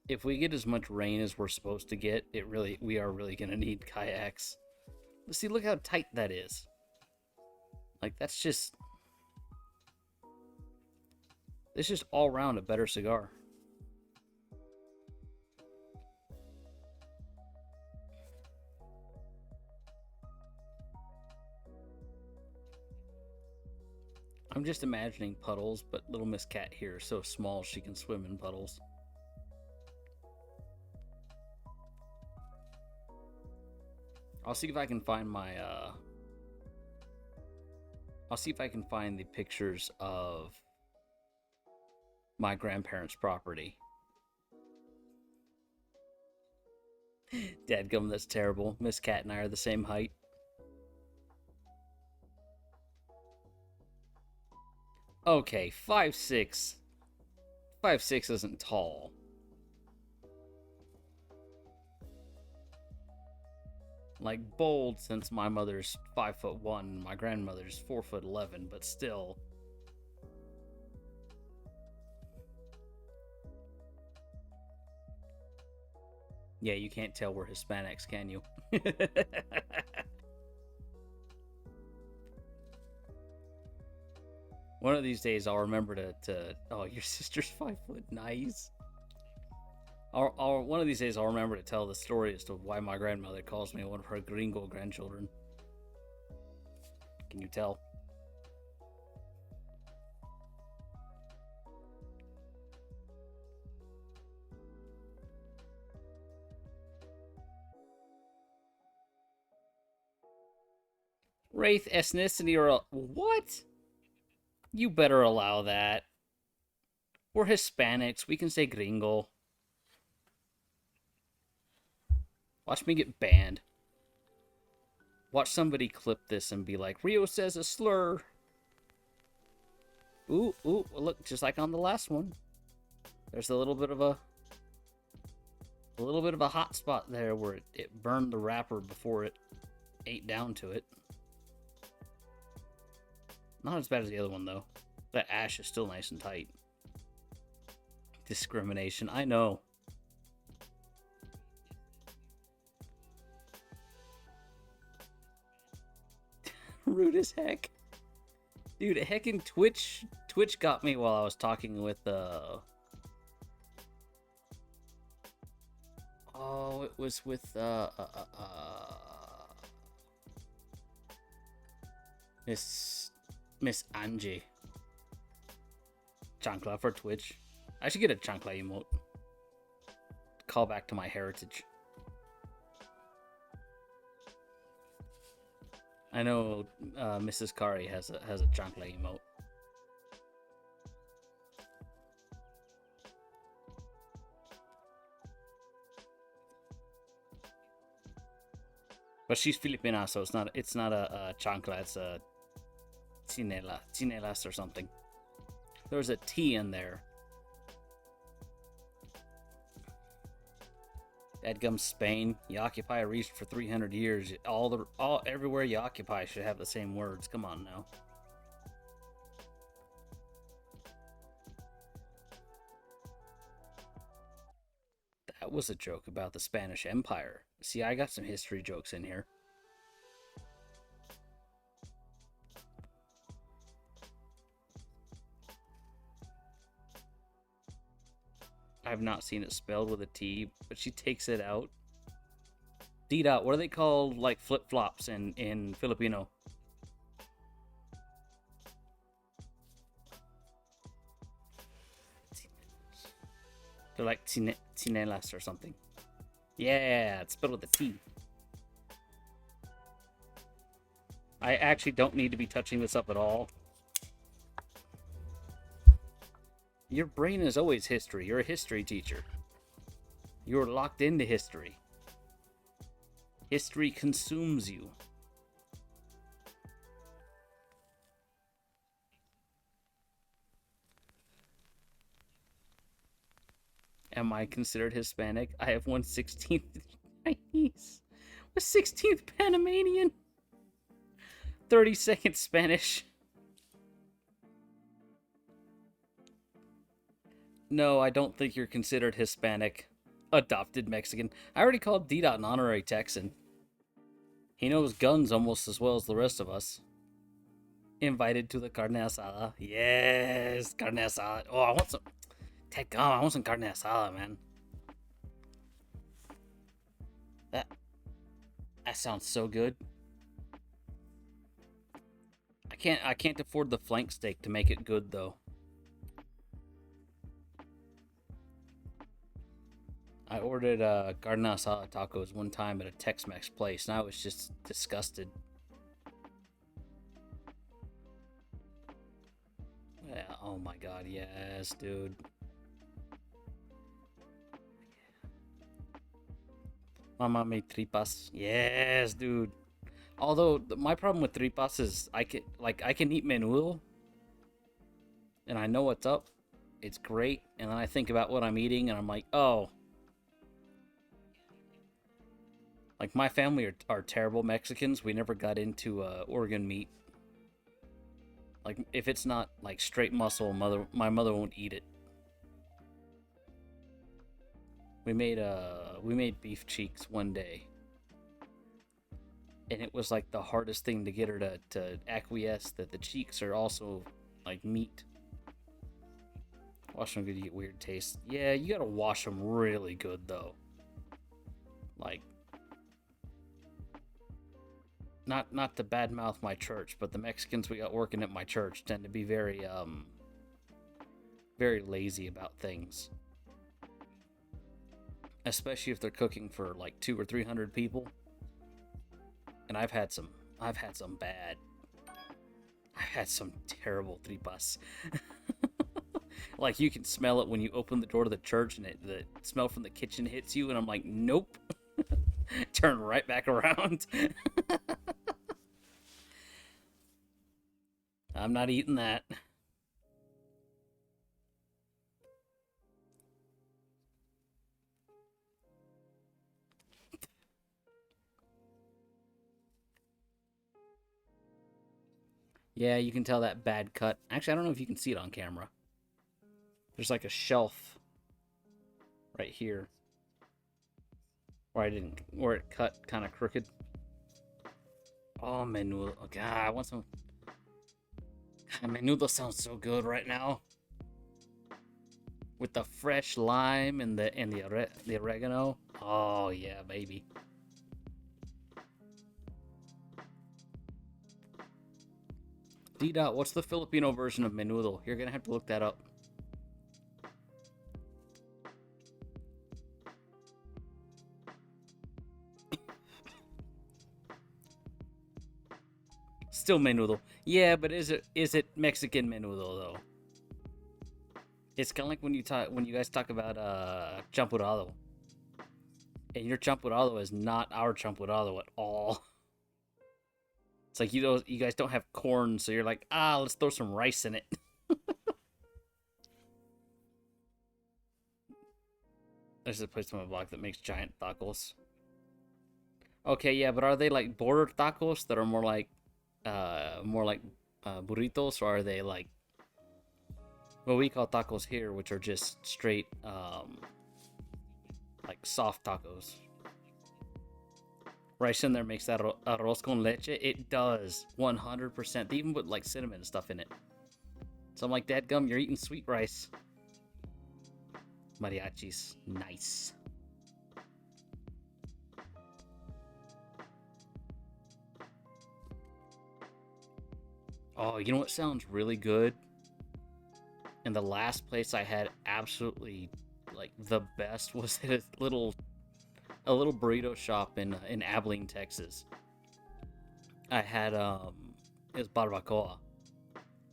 If we get as much rain as we're supposed to get, we are really gonna need kayaks. Let's see, look how tight that is. Like, that's just... It's just all around a better cigar. I'm just imagining puddles, but little Miss Cat here is so small she can swim in puddles. I'll see if I can find my, I'll see if I can find the pictures of my grandparents' property. Dadgum, that's terrible. Miss Cat and I are the same height. Okay, 5'6". 5'6" isn't tall. Like, bold, since my mother's 5'1", and my grandmother's 4'11", but still. Yeah, you can't tell we're Hispanics, can you? One of these days I'll remember to oh, your sister's 5 foot, nice. One of these days I'll remember to tell the story as to why my grandmother calls me one of her gringo grandchildren. Can you tell? Wraith ethnicity or what? You better allow that. We're Hispanics. We can say gringo. Watch me get banned. Watch somebody clip this and be like, Rio says a slur. Ooh, look, just like on the last one. There's a little bit of a hot spot there where it burned the wrapper before it ate down to it. Not as bad as the other one, though. That ash is still nice and tight. Discrimination, I know. Rude as heck. Dude, heckin' Twitch got me while I was talking with, Oh, it was with, Miss Angie. Chancla for Twitch. I should get a chancla emote. Call back to my heritage. I know Mrs. Kari has a chancla emote. But she's Filipina, so it's not a chancla, it's a chinelas or something. There's a T in there. Dadgum Spain, you occupy a region for 300 years. Everywhere you occupy should have the same words. Come on now. That was a joke about the Spanish Empire. See, I got some history jokes in here. I've not seen it spelled with a T, but she takes it out. D-dot, what are they called, like, flip-flops in Filipino? They're like chinelas or something. Yeah, it's spelled with a T. I actually don't need to be touching this up at all. Your brain is always history. You're a history teacher. You're locked into history. History consumes you. Am I considered Hispanic? I have 1/16th Chinese. 1/16th Panamanian. 32nd Spanish. No, I don't think you're considered Hispanic. Adopted Mexican. I already called D-Dot an honorary Texan. He knows guns almost as well as the rest of us. Invited to the carne asada. Yes, carne asada. Oh, I want some. I want some carne asada, man. That sounds so good. I can't afford the flank steak to make it good though. I ordered carne asada tacos one time at a Tex-Mex place, and I was just disgusted. Yeah, oh my god, yes, dude. Mama made tripas. Yes, dude. Although my problem with tripas is I can eat menudo, and I know what's up. It's great, and then I think about what I'm eating, and I'm like, oh. Like, my family are terrible Mexicans. We never got into organ meat. Like, if it's not, like, straight muscle, my mother won't eat it. We made beef cheeks one day. And it was, like, the hardest thing to get her to acquiesce that the cheeks are also, like, meat. Wash them good, you get weird taste. Yeah, you gotta wash them really good, though. Like... Not to badmouth my church, but the Mexicans we got working at my church tend to be very lazy about things. Especially if they're cooking for like 200 or 300 people. And I've had some I've had some bad. I've had some terrible tripas. Like, you can smell it when you open the door to the church, and the smell from the kitchen hits you, and I'm like, nope. Turn right back around. I'm not eating that. Yeah, you can tell that bad cut. Actually, I don't know if you can see it on camera. There's like a shelf right here where it cut kind of crooked. Oh, menudo. Oh, God, I want some. God, menudo sounds so good right now. With the fresh lime and the oregano. Oh yeah, baby. D-Dot, what's the Filipino version of menudo? You're gonna have to look that up. Still menudo. Yeah, but is it Mexican menudo though? It's kind of like when you guys talk about champurrado. And your champurrado is not our champurrado at all. It's like you guys don't have corn, so you're like, let's throw some rice in it. There's a place on my block that makes giant tacos. Okay, yeah, but are they like border tacos that are more like burritos, or are they like what we call tacos here, which are just straight like soft tacos? Rice in there makes that arroz con leche. It does, 100%. They even put like cinnamon and stuff in it. So I'm like, dadgum, you're eating sweet rice. Mariachis, nice. Oh, you know what sounds really good? And the last place I had absolutely like the best was at a little burrito shop in Abilene, Texas. I had it was barbacoa,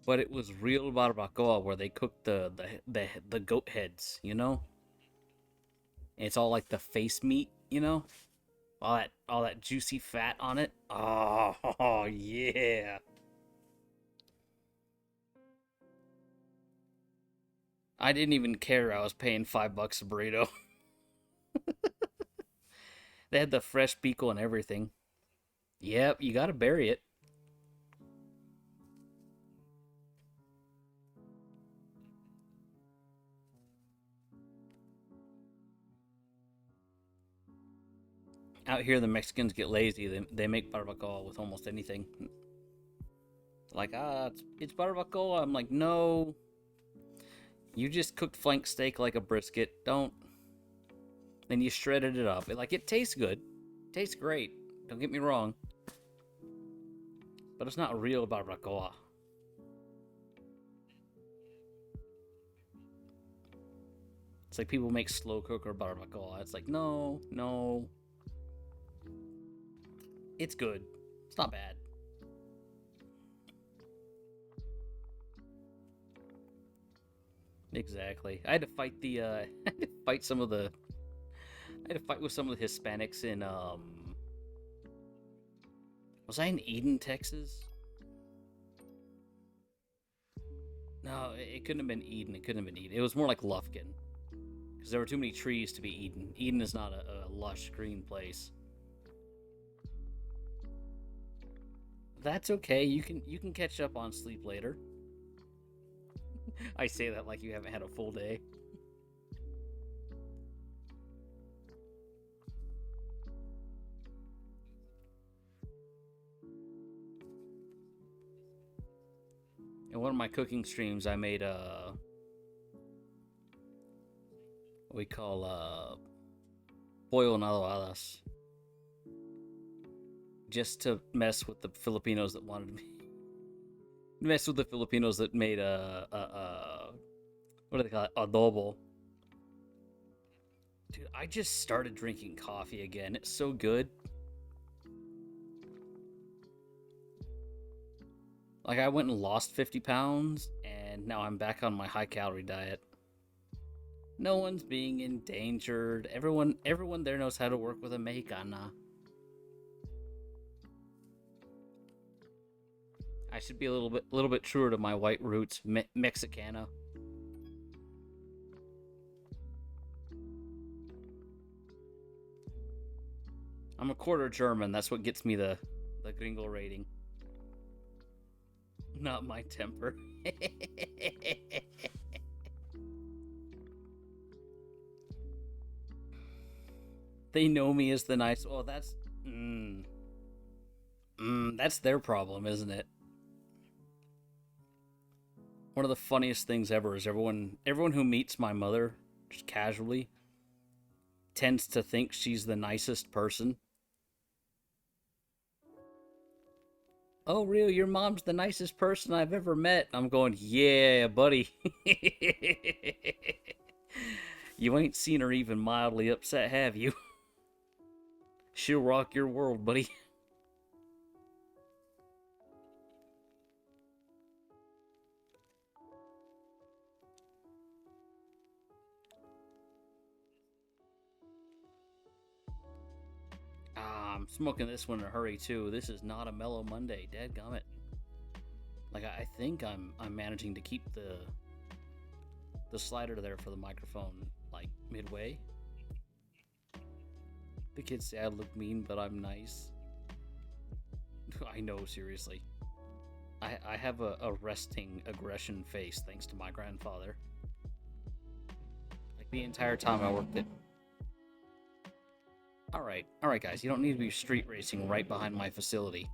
but it was real barbacoa where they cooked the goat heads, you know. And it's all like the face meat, you know, all that juicy fat on it. Oh yeah. I didn't even care. I was paying $5 a burrito. They had the fresh pico and everything. Yep, you gotta bury it. Out here, the Mexicans get lazy. They make barbacoa with almost anything. Like, it's barbacoa. I'm like, no. You just cooked flank steak like a brisket. Don't. Then you shredded it up. It tastes good. It tastes great. Don't get me wrong. But it's not real barbacoa. It's like people make slow cooker barbacoa. It's like, no. It's good. It's not bad. Exactly. I had to fight I had to fight with some of the Hispanics in was I in Eden, Texas? No, it couldn't have been Eden. It couldn't have been Eden. It was more like Lufkin. Because there were too many trees to be Eden. Eden is not a lush green place. That's okay. You can catch up on sleep later. I say that like you haven't had a full day. In one of my cooking streams, I made what we call pollo en adobadas, just to mess with the Filipinos that wanted me. Mess with the Filipinos that made what do they call it? Adobo. Dude, I just started drinking coffee again. It's so good. Like, I went and lost 50 pounds, and now I'm back on my high-calorie diet. No one's being endangered. Everyone there knows how to work with a mexicana. I should be a little bit truer to my white roots, Mexicana. I'm a quarter German. That's what gets me the gringo rating. Not my temper. They know me as the nice. Oh, that's that's their problem, isn't it? One of the funniest things ever is everyone who meets my mother just casually tends to think she's the nicest person. Oh, really? Your mom's the nicest person I've ever met. I'm going, yeah, buddy. You ain't seen her even mildly upset, have you? She'll rock your world, buddy. I'm smoking this one in a hurry too. This is not a mellow Monday, dadgummit. Like I think I'm managing to keep the slider there for the microphone like midway. The kids say I look mean, but I'm nice. I know, seriously. I have a resting aggression face thanks to my grandfather. Like the entire time I worked it. Alright, guys, you don't need to be street racing right behind my facility.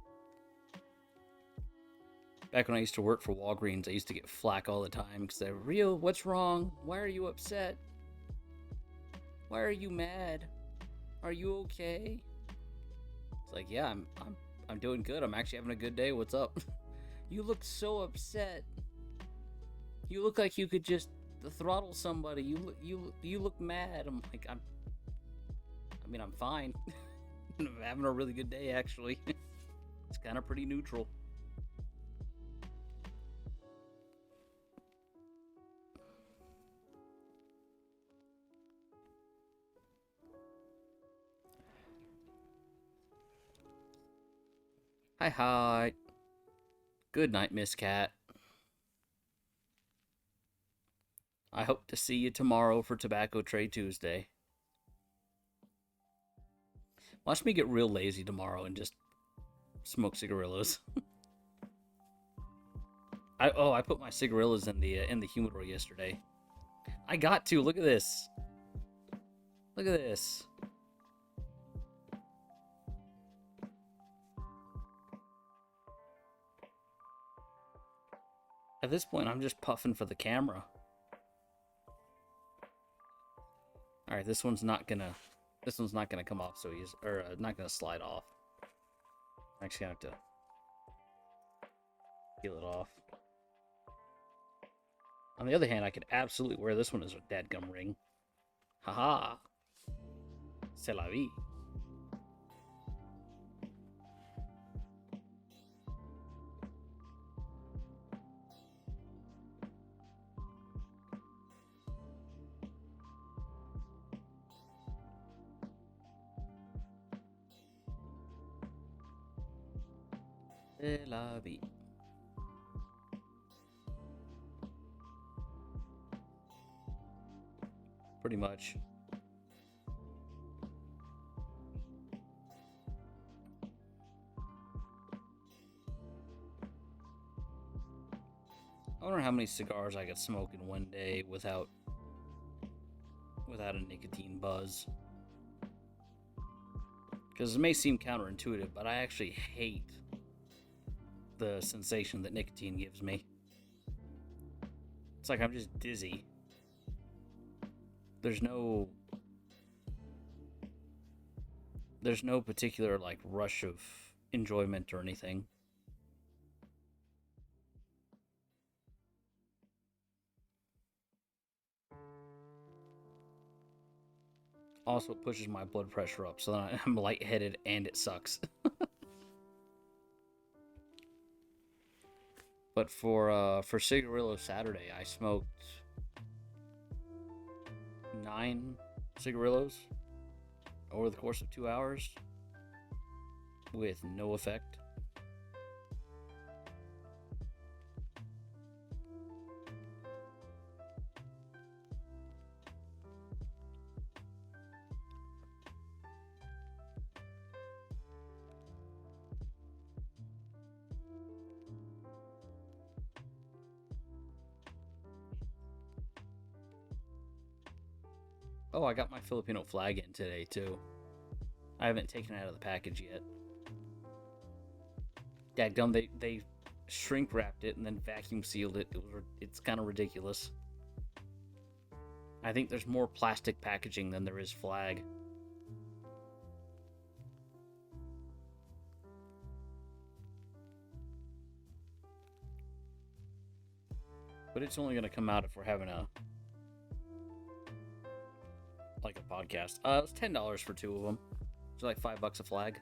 Back when I used to work for Walgreens, I used to get flack all the time because they're real. What's wrong? Why are you upset? Why are you mad? Are you okay? It's like, yeah, I'm doing good. I'm actually having a good day. What's up? You look so upset. You look like you could just throttle somebody. You look mad. I'm like, I'm fine. I'm having a really good day, actually. It's kind of pretty neutral. Hi. Good night, Miss Cat. I hope to see you tomorrow for Tobacco Tray Tuesday. Watch me get real lazy tomorrow and just smoke cigarillos. I put my cigarillos in the humidor yesterday. I got to. Look at this. Look at this. At this point, I'm just puffing for the camera. All right, this one's not gonna come off so easy, or not gonna slide off. I'm actually gonna have to peel it off. On the other hand, I could absolutely wear this one as a dadgum ring. Haha. C'est la vie. C'est la vie. Pretty much. I wonder how many cigars I could smoke in one day without a nicotine buzz. Because it may seem counterintuitive, but I actually hate the sensation that nicotine gives me. It's like I'm just dizzy. There's no particular like rush of enjoyment or anything. Also pushes my blood pressure up, so then I'm lightheaded and it sucks. But for Cigarillo Saturday, I smoked 9 cigarillos over the course of 2 hours with no effect. Oh, I got my Filipino flag in today, too. I haven't taken it out of the package yet. Dadgum, they shrink wrapped it and then vacuum sealed it. It's kind of ridiculous. I think there's more plastic packaging than there is flag. But it's only going to come out if we're having a podcast. It was $10 for 2 of them. It's like $5 a flag.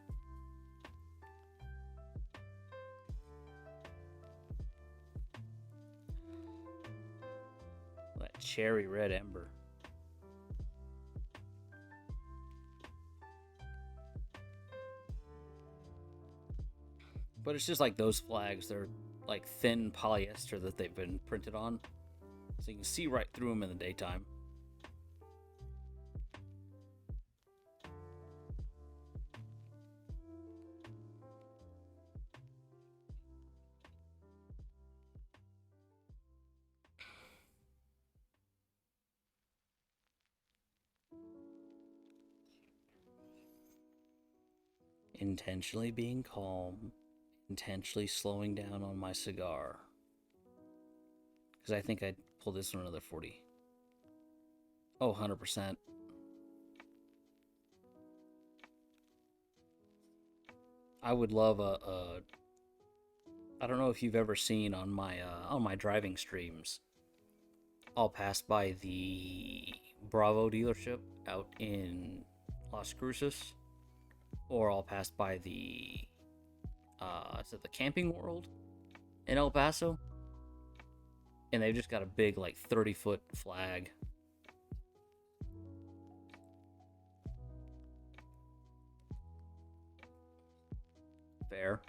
That cherry red ember. But it's just like those flags. They're like thin polyester that they've been printed on. So you can see right through them in the daytime. Intentionally being calm, intentionally slowing down on my cigar. Because I think I'd pull this one another 40. Oh, 100%. I would love I don't know if you've ever seen on my driving streams. I'll pass by the Bravo dealership out in Las Cruces, or I'll pass by the is it the Camping World in El Paso, and they've just got a big like 30-foot flag. Fair.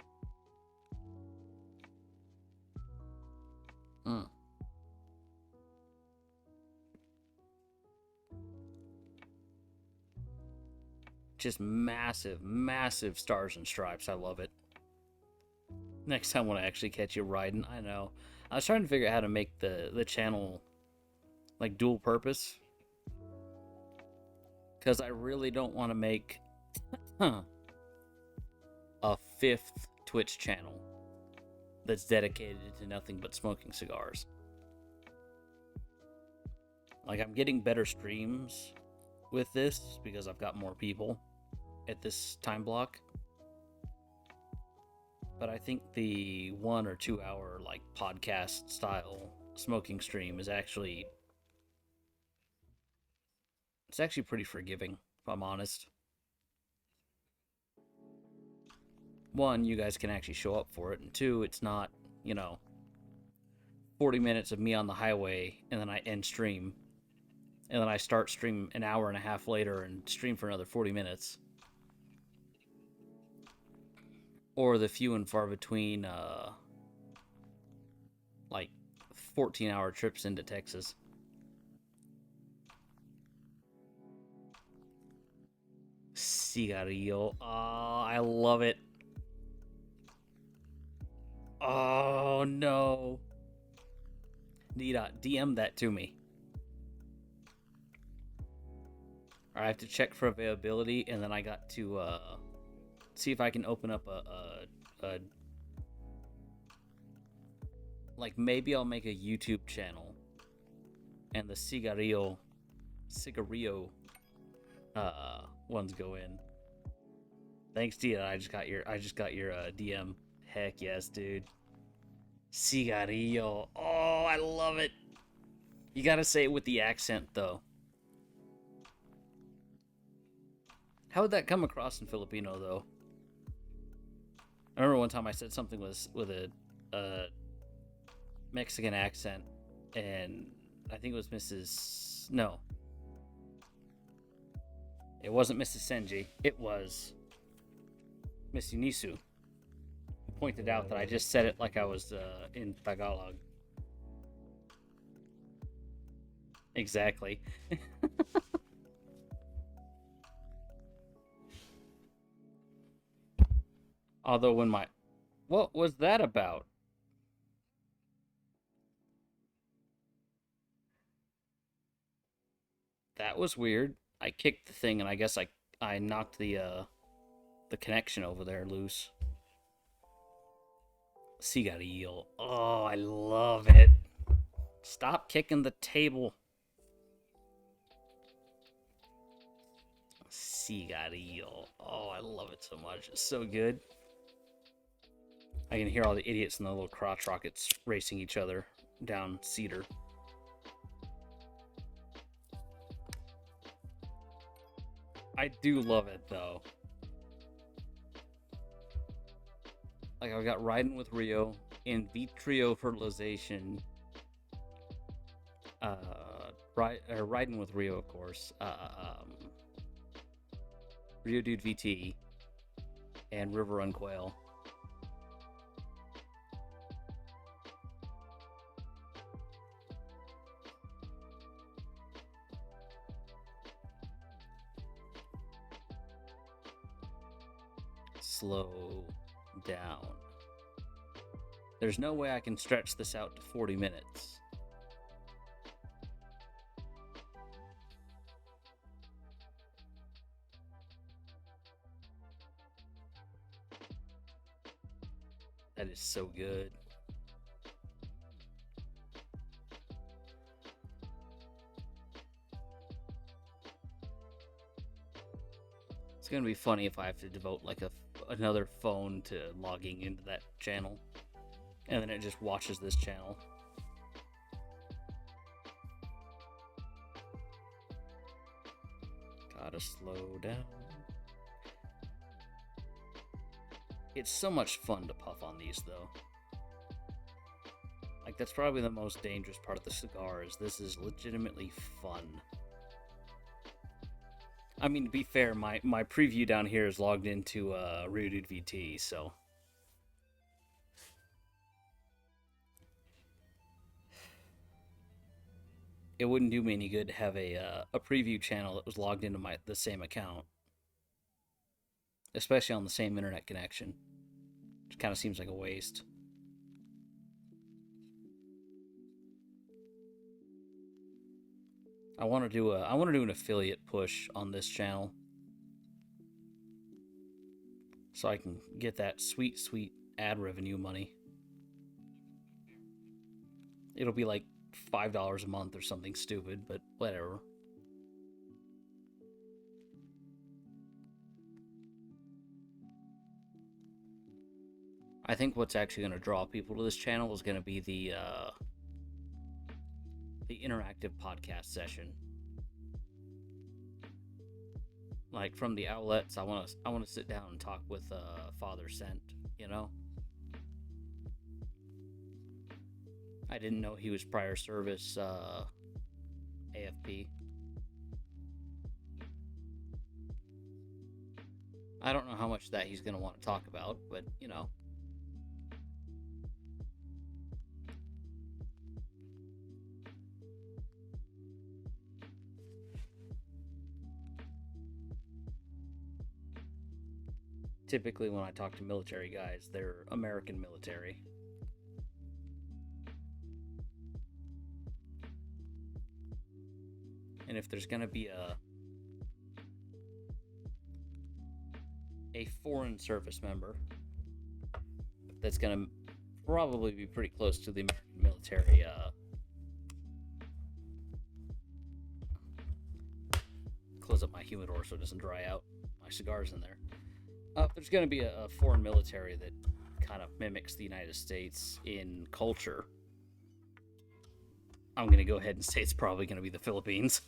Just massive, massive stars and stripes. I love it. Next time when I actually catch you riding, I know. I was trying to figure out how to make the channel like dual purpose, because I really don't want to make a 5th Twitch channel that's dedicated to nothing but smoking cigars. Like, I'm getting better streams with this because I've got more people at this time block. But I think the 1 or 2 hour like podcast style smoking stream is actually pretty forgiving, if I'm honest. 1, you guys can actually show up for it, and 2, it's not, 40 minutes of me on the highway and then I end stream. And then I start stream an hour and a half later and stream for another 40 minutes. Or the few and far between, like 14-hour trips into Texas. Cigarillo. Oh, I love it. Oh, no. Nita, DM that to me. I have to check for availability, and then I got to see if I can open up a like, maybe I'll make a YouTube channel, and the cigarillo ones go in. Thanks, Tia. I just got your DM. Heck yes, dude. Cigarillo. Oh, I love it. You gotta say it with the accent, though. How would that come across in Filipino, though? I remember one time I said something with a Mexican accent, and I think it was Mrs. No, it wasn't Mrs. Senji. It was Miss Unisu, who pointed out that I just said it like I was in Tagalog. Exactly. Although when my... What was that about? That was weird. I kicked the thing and I guess I knocked the connection over there loose. Cigarillo. Oh, I love it. Stop kicking the table. Cigarillo. Oh, I love it so much. It's so good. I can hear all the idiots and the little crotch rockets racing each other down Cedar. I do love it, though. Like, I've got Riding with Rio, in Vitrio Fertilization, Riding with Rio, of course, Rio Dude VT, and River Run Quail. Slow down. There's no way I can stretch this out to 40 minutes. That is so good. It's gonna be funny if I have to devote like another phone to logging into that channel, and then it just watches this channel. Gotta slow down. It's so much fun to puff on these, though. Like, that's probably the most dangerous part of the cigar, is this is legitimately fun. I mean, to be fair, my preview down here is logged into Rooted VT, so... It wouldn't do me any good to have a preview channel that was logged into the same account. Especially on the same internet connection. Which kind of seems like a waste. I want to do an affiliate push on this channel, so I can get that sweet, sweet ad revenue money. It'll be like $5 a month or something stupid, but whatever. I think what's actually going to draw people to this channel is going to be the interactive podcast session. Like, from the outlets, I want to sit down and talk with Father Sent, you know? I didn't know he was prior service AFP. I don't know how much that he's going to want to talk about, but, you know. Typically, when I talk to military guys, they're American military. And if there's going to be a foreign service member that's going to probably be pretty close to the American military, close up my humidor so it doesn't dry out. My cigar's in there. If there's going to be a foreign military that kind of mimics the United States in culture, I'm going to go ahead and say it's probably going to be the Philippines.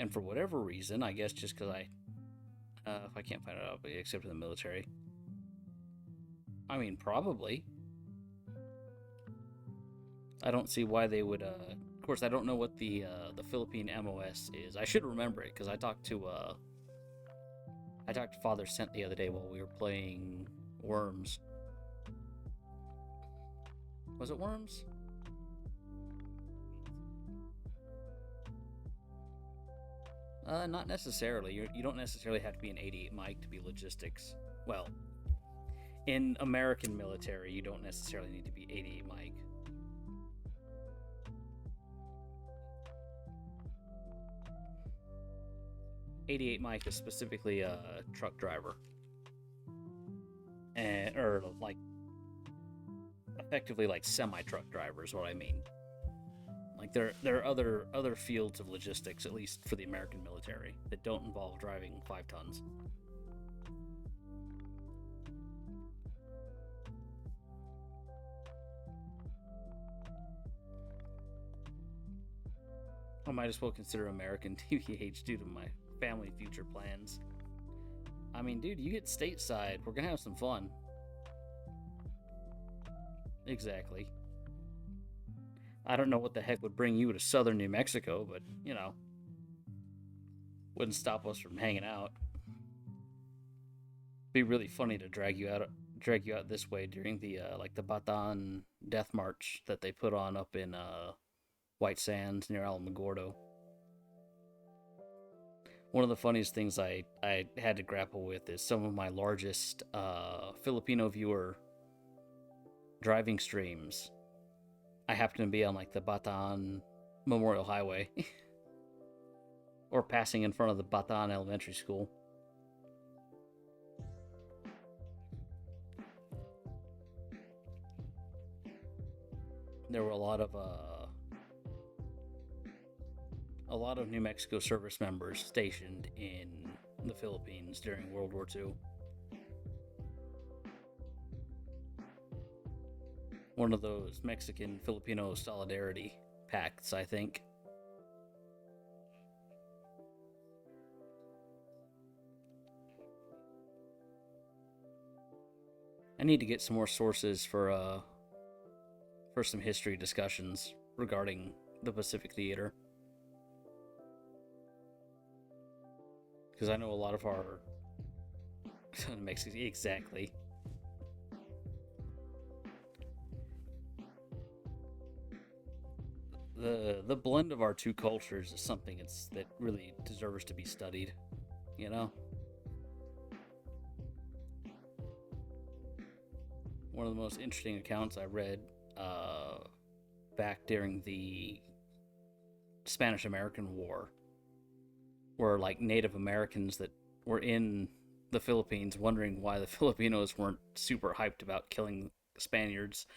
And for whatever reason, I guess just because if I can't find it out, I'll be accepted in the military. I mean, probably. I don't see why they would. Of course, I don't know what the Philippine MOS is. I should remember it because I talked to Father Sent the other day while we were playing Worms. Was it Worms? Not necessarily. You don't necessarily have to be an 88 mic to be logistics. Well, in American military, you don't necessarily need to be 88 mic. .88 mic is specifically a truck driver, or like effectively like semi-truck driver is what I mean. Like there are other fields of logistics, at least for the American military, that don't involve driving 5 tons. I might as well consider American TBH due to my family future plans. I mean, dude, you get stateside, we're gonna have some fun. Exactly. I don't know what the heck would bring you to southern New Mexico, but, you know, wouldn't stop us from hanging out. Be really funny to drag you out this way during the like the Bataan Death March that they put on up in White Sands near Alamogordo. One of the funniest things I had to grapple with is some of my largest Filipino viewer driving streams. I happen to be on like the Bataan Memorial Highway or passing in front of the Bataan Elementary School. There were a lot of New Mexico service members stationed in the Philippines during World War II. One of those Mexican-Filipino solidarity pacts, I think. I need to get some more sources for some history discussions regarding the Pacific Theater. Because I know a lot of our exactly. The blend of our two cultures is something that really deserves to be studied, you know? One of the most interesting accounts I read back during the Spanish-American War were like Native Americans that were in the Philippines wondering why the Filipinos weren't super hyped about killing Spaniards.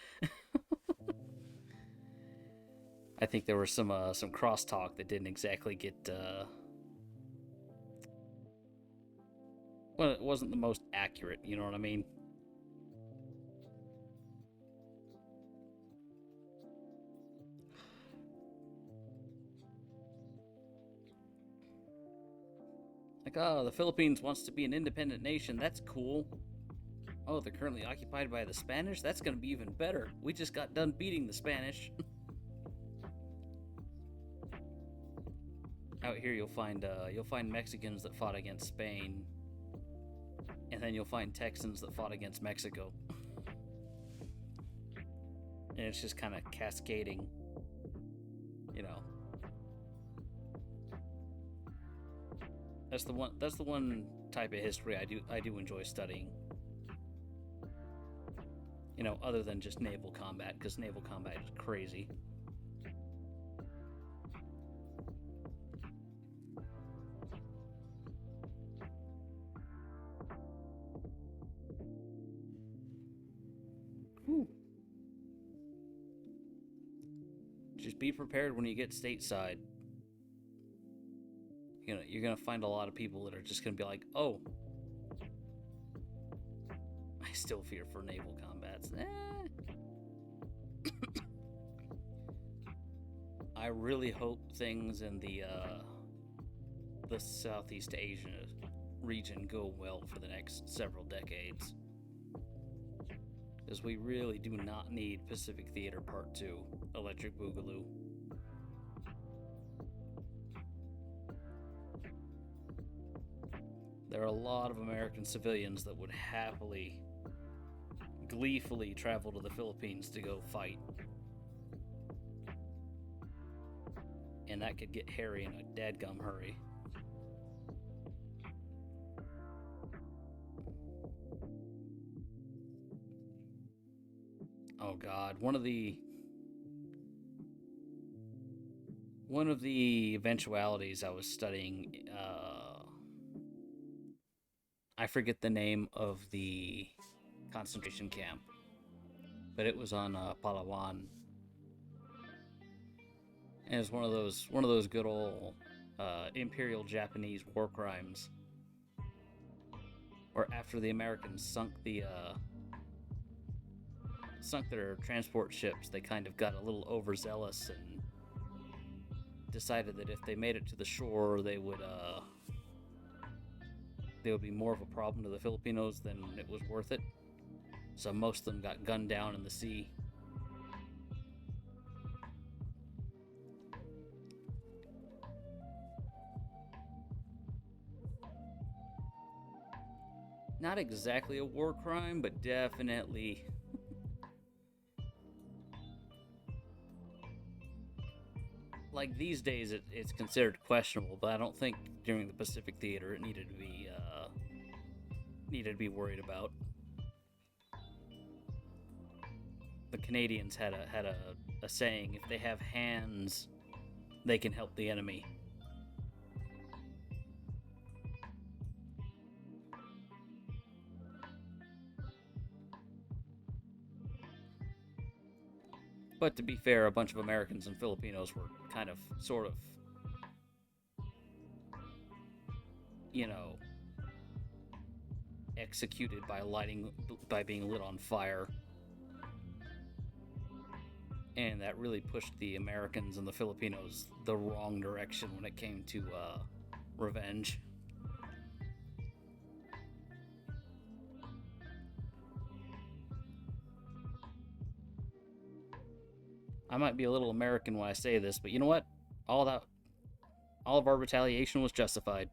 I think there was some crosstalk that didn't exactly get well, it wasn't the most accurate, you know what I mean? Like, oh, the Philippines wants to be an independent nation. That's cool. Oh, they're currently occupied by the Spanish? That's gonna be even better. We just got done beating the Spanish. Out here you'll find Mexicans that fought against Spain, and then you'll find Texans that fought against Mexico. And it's just kind of cascading, you know. That's the one type of history I do enjoy studying. You know, other than just naval combat, because naval combat is crazy. Whew. Just be prepared when you get stateside. You know, you're gonna find a lot of people that are just gonna be like, "Oh, I still fear for naval combats." I really hope things in the the Southeast Asian region go well for the next several decades. Because we really do not need Pacific Theater Part 2, Electric Boogaloo. There are a lot of American civilians that would happily, gleefully travel to the Philippines to go fight. And that could get hairy in a dadgum hurry. Oh God, one of the eventualities I was studying, I forget the name of the concentration camp, but it was on Palawan, and it's one of those good old Imperial Japanese war crimes, where after the Americans sunk their transport ships, they kind of got a little overzealous and decided that if they made it to the shore, they would be more of a problem to the Filipinos than it was worth it. So most of them got gunned down in the sea. Not exactly a war crime, but definitely like these days it's considered questionable, but I don't think during the Pacific Theater it needed to be worried about. The Canadians had a saying: if they have hands, they can help the enemy. But to be fair, a bunch of Americans and Filipinos were kind of, sort of, executed by being lit on fire. And that really pushed the Americans and the Filipinos the wrong direction when it came to revenge. I might be a little American when I say this, but you know what? All of our retaliation was justified.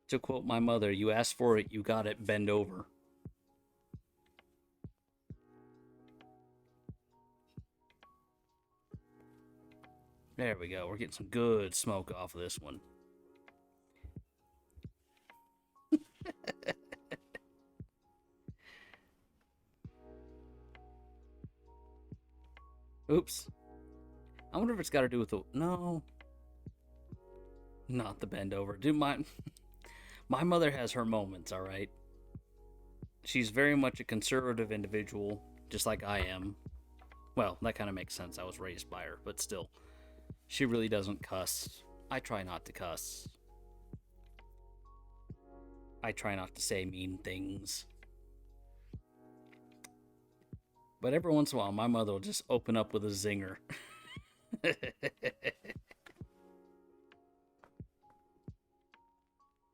To quote my mother, you asked for it, you got it, bend over. There we go. We're getting some good smoke off of this one. Oops. I wonder if it's got to do with the... No. Not the bend over. Dude, my mother has her moments, alright? She's very much a conservative individual, just like I am. Well, that kind of makes sense. I was raised by her, but still. She really doesn't cuss. I try not to cuss. I try not to say mean things. But every once in a while, my mother will just open up with a zinger.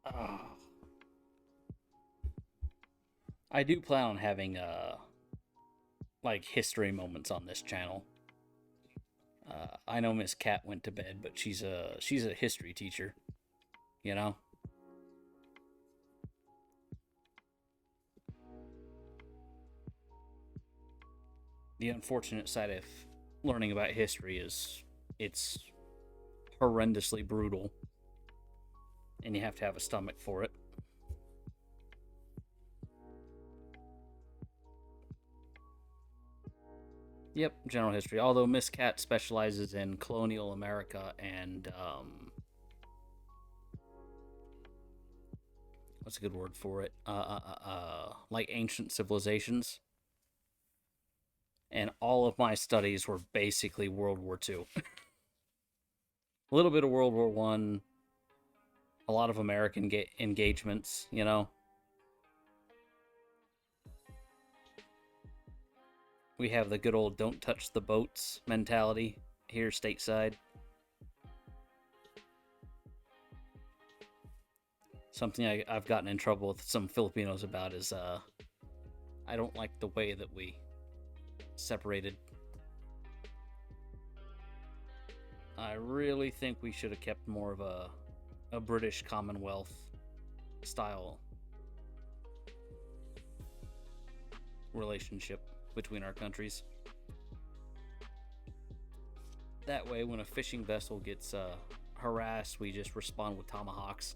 Oh. I do plan on having like history moments on this channel. I know Miss Cat went to bed, but she's a history teacher, you know. The unfortunate side of learning about history is it's horrendously brutal, and you have to have a stomach for it. Yep, general history. Although Miss Cat specializes in colonial America and what's a good word for it? Like ancient civilizations. And all of my studies were basically World War II. A little bit of World War I, a lot of American engagements, you know. We have the good old don't touch the boats mentality here stateside. Something I've gotten in trouble with some Filipinos about is I don't like the way that we separated. I really think we should have kept more of a British Commonwealth style relationship between our countries. That way, when a fishing vessel gets harassed, we just respond with tomahawks.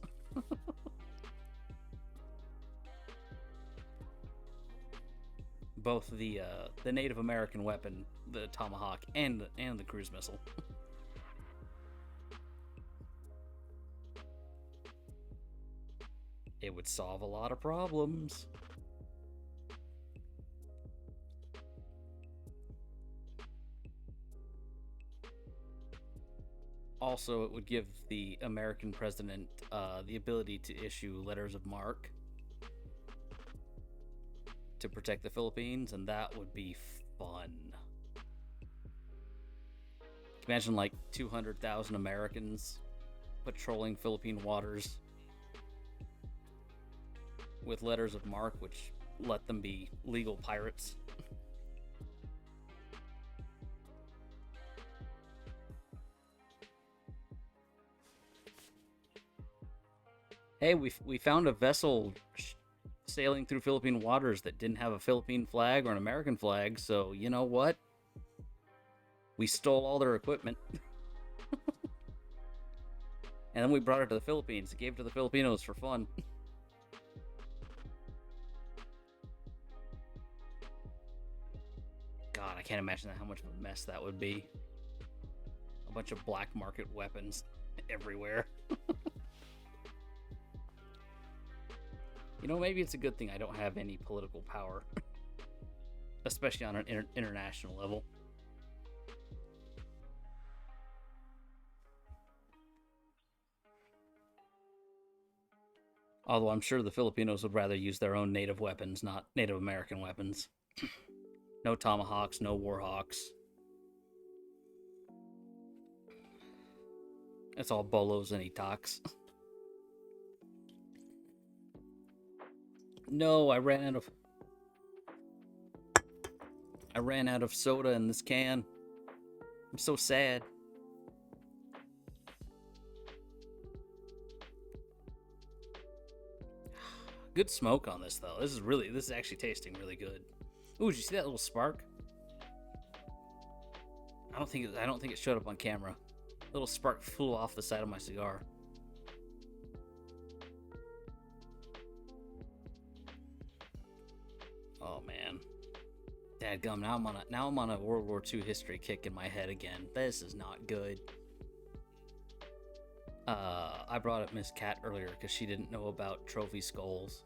Both the Native American weapon, the tomahawk, and the cruise missile. It would solve a lot of problems. Also, it would give the American president the ability to issue letters of marque to protect the Philippines, and that would be fun. Imagine like 200,000 Americans patrolling Philippine waters with letters of marque, which let them be legal pirates. Hey, we found a vessel sailing through Philippine waters that didn't have a Philippine flag or an American flag, so you know what? We stole all their equipment. And then we brought it to the Philippines. Gave it to the Filipinos for fun. God, I can't imagine how much of a mess that would be. A bunch of black market weapons everywhere. You know, maybe it's a good thing I don't have any political power. Especially on an international level. Although I'm sure the Filipinos would rather use their own native weapons, not Native American weapons. No tomahawks, no warhawks. It's all bolos and itoks. No, I ran out of soda in this can. I'm so sad. Good smoke on this though. This is actually tasting really good. Ooh, did you see that little spark? I don't think it showed up on camera. A little spark flew off the side of my cigar. Oh man. Dadgum, now I'm on a World War II history kick in my head again. This is not good. I brought up Miss Cat earlier because she didn't know about trophy skulls.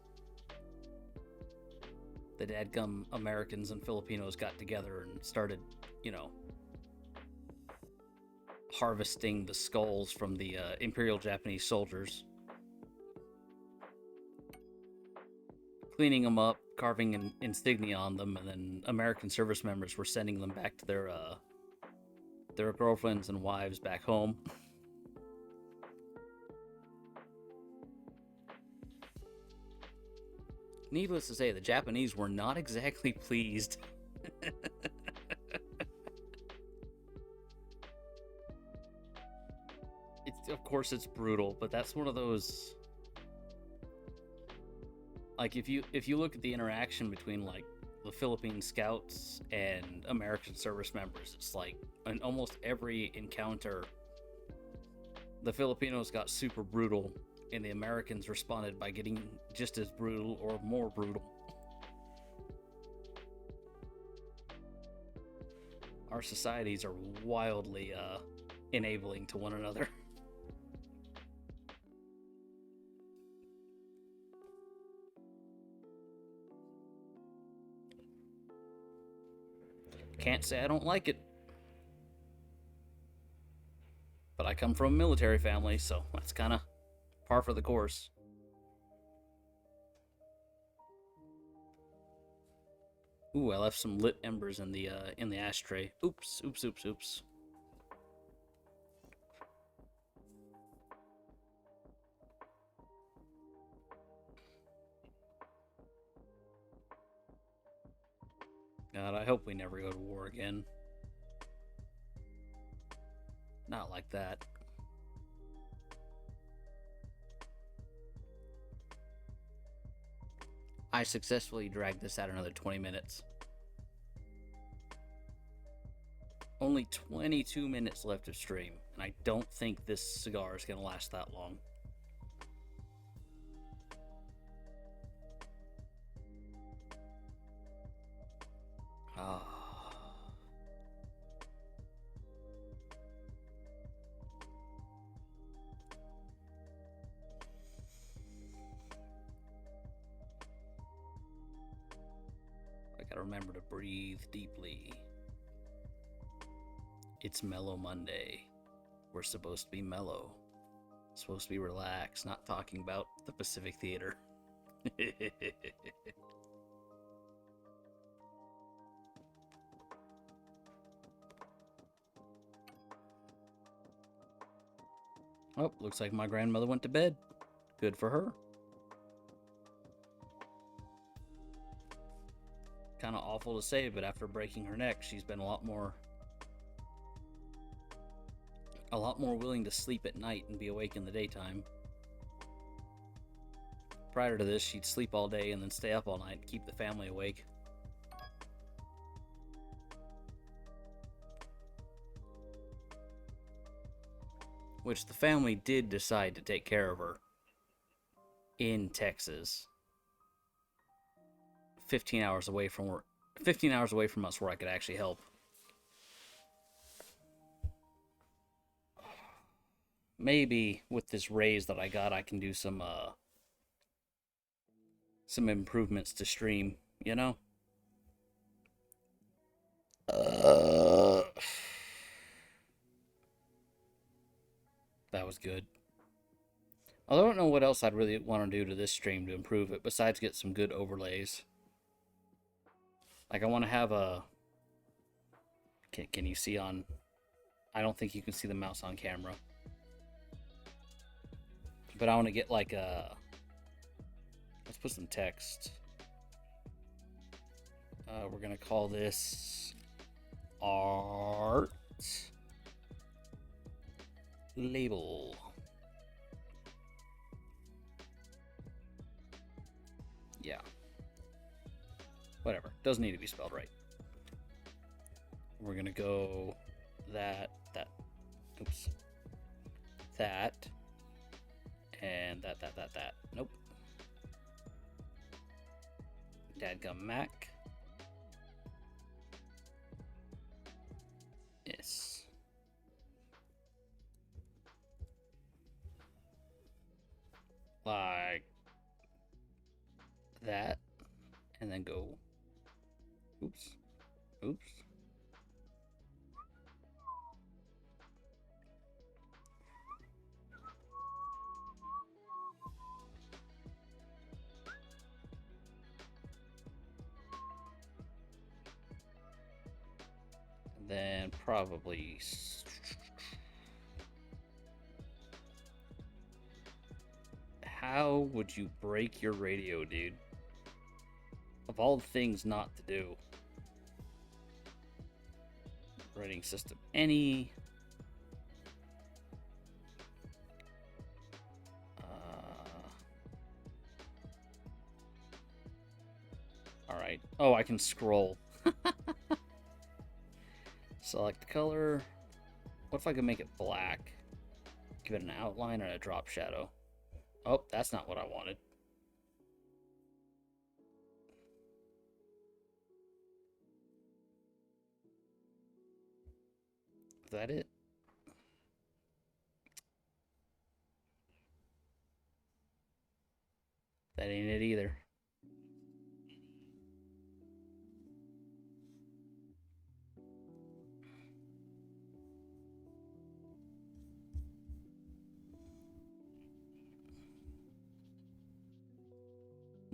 The dadgum Americans and Filipinos got together and started, harvesting the skulls from the Imperial Japanese soldiers. Cleaning them up, carving an insignia on them, and then American service members were sending them back to their girlfriends and wives back home. Needless to say, the Japanese were not exactly pleased. Of course it's brutal, but that's one of those, like, if you look at the interaction between like the Philippine scouts and American service members, it's like in almost every encounter the Filipinos got super brutal and the Americans responded by getting just as brutal or more brutal. Our societies are wildly enabling to one another. Can't say I don't like it. But I come from a military family, so that's kind of Par for the course. Ooh, I left some lit embers in the ashtray. Oops, oops, oops, oops. God, I hope we never go to war again. Not like that. I successfully dragged this out another 20 minutes. Only 22 minutes left of stream, and I don't think this cigar is going to last that long. Ah. I gotta remember to breathe deeply. It's Mellow Monday. We're supposed to be mellow. Supposed to be relaxed, not talking about the Pacific Theater. Oh, looks like my grandmother went to bed. Good for her. Kind of awful to say, but after breaking her neck, she's been a lot more willing to sleep at night and be awake in the daytime. Prior to this, she'd sleep all day and then stay up all night and keep the family awake. Which the family did decide to take care of her in Texas. 15 hours away from us where I could actually help. Maybe with this raise that I got, I can do some improvements to stream, you know? That was good. Although I don't know what else I'd really want to do to this stream to improve it, besides get some good overlays. Like, I want to have a... Can you see on... I don't think you can see the mouse on camera. But I want to get, like, a... Let's put some text. We're going to call this... Art... Label. Yeah. Whatever. Doesn't need to be spelled right. We're gonna go that, oops. That, and that. Nope. Dadgum Mac. Yes. Like that, and then go, oops. And then probably how would you break your radio, dude? Of all the things not to do. Rating system. Any. Alright. Oh, I can scroll. Select the color. What if I could make it black? Give it an outline and a drop shadow. Oh, that's not what I wanted. Is that it? That ain't it either.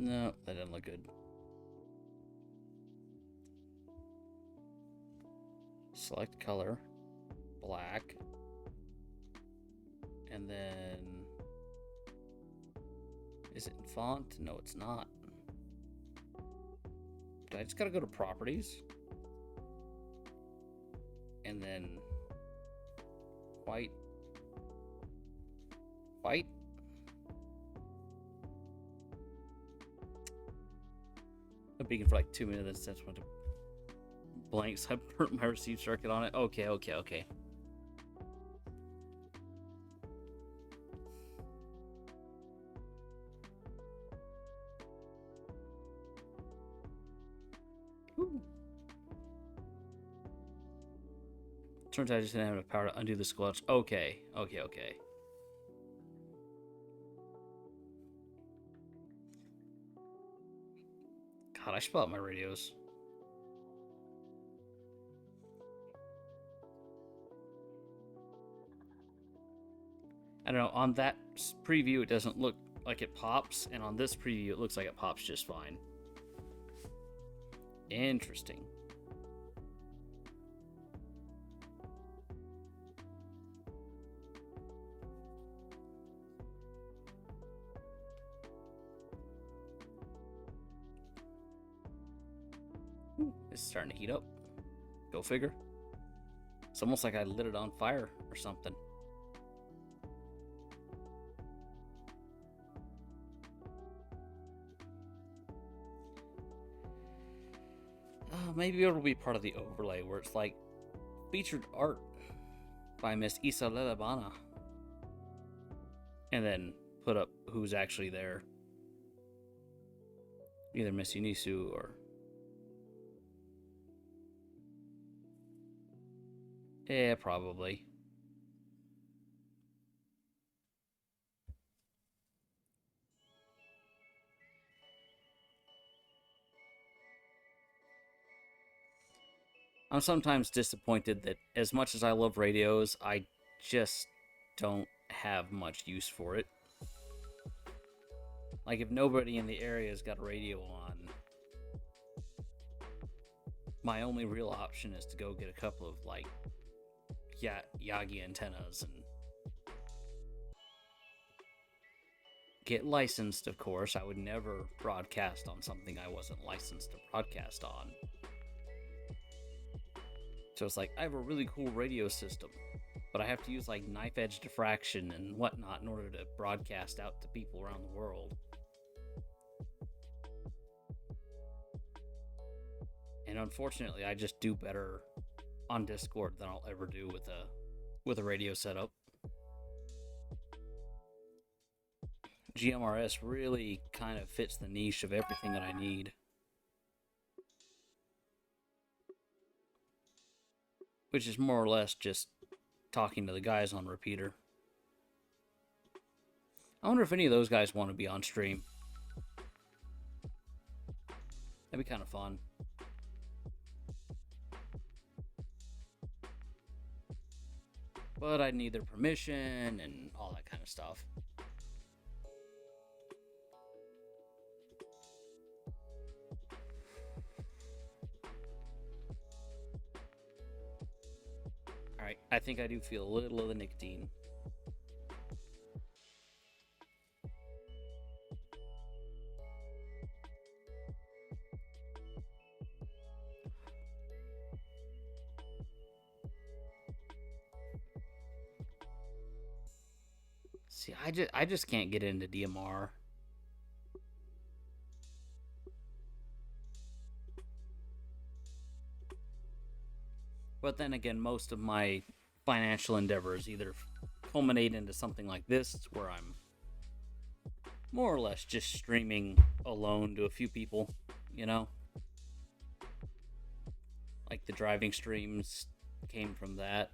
No, that didn't look good. Select color. Black. And then... Is it in font? No, it's not. I just gotta go to properties. And then... White. White? A beacon for like 2 minutes. That's what blanks. I burnt my receive circuit on it. Okay. Whew. Turns out I just didn't have enough power to undo the squelch. Okay. God, I should pull out my radios. I don't know, on that preview it doesn't look like it pops, and on this preview it looks like it pops just fine. Interesting. It's starting to heat up. Go figure. It's almost like I lit it on fire or something. Maybe it'll be part of the overlay where it's like featured art by Miss Isabella Bana. And then put up who's actually there. Either Miss Unisu or... Yeah, probably. I'm sometimes disappointed that as much as I love radios, I just don't have much use for it. Like, if nobody in the area's got a radio on, my only real option is to go get a couple of, like, Yagi antennas and get licensed, of course. I would never broadcast on something I wasn't licensed to broadcast on. So it's like, I have a really cool radio system, but I have to use like knife edge diffraction and whatnot in order to broadcast out to people around the world. And unfortunately, I just do better on Discord than I'll ever do with a radio setup. GMRS really kind of fits the niche of everything that I need. Which is more or less just talking to the guys on repeater. I wonder if any of those guys want to be on stream. That'd be kind of fun. But I'd need their permission and all that kind of stuff. Alright, I think I do feel a little of the nicotine. See, I just can't get into DMR. But then again, most of my financial endeavors either culminate into something like this, where I'm more or less just streaming alone to a few people, you know? Like the driving streams came from that.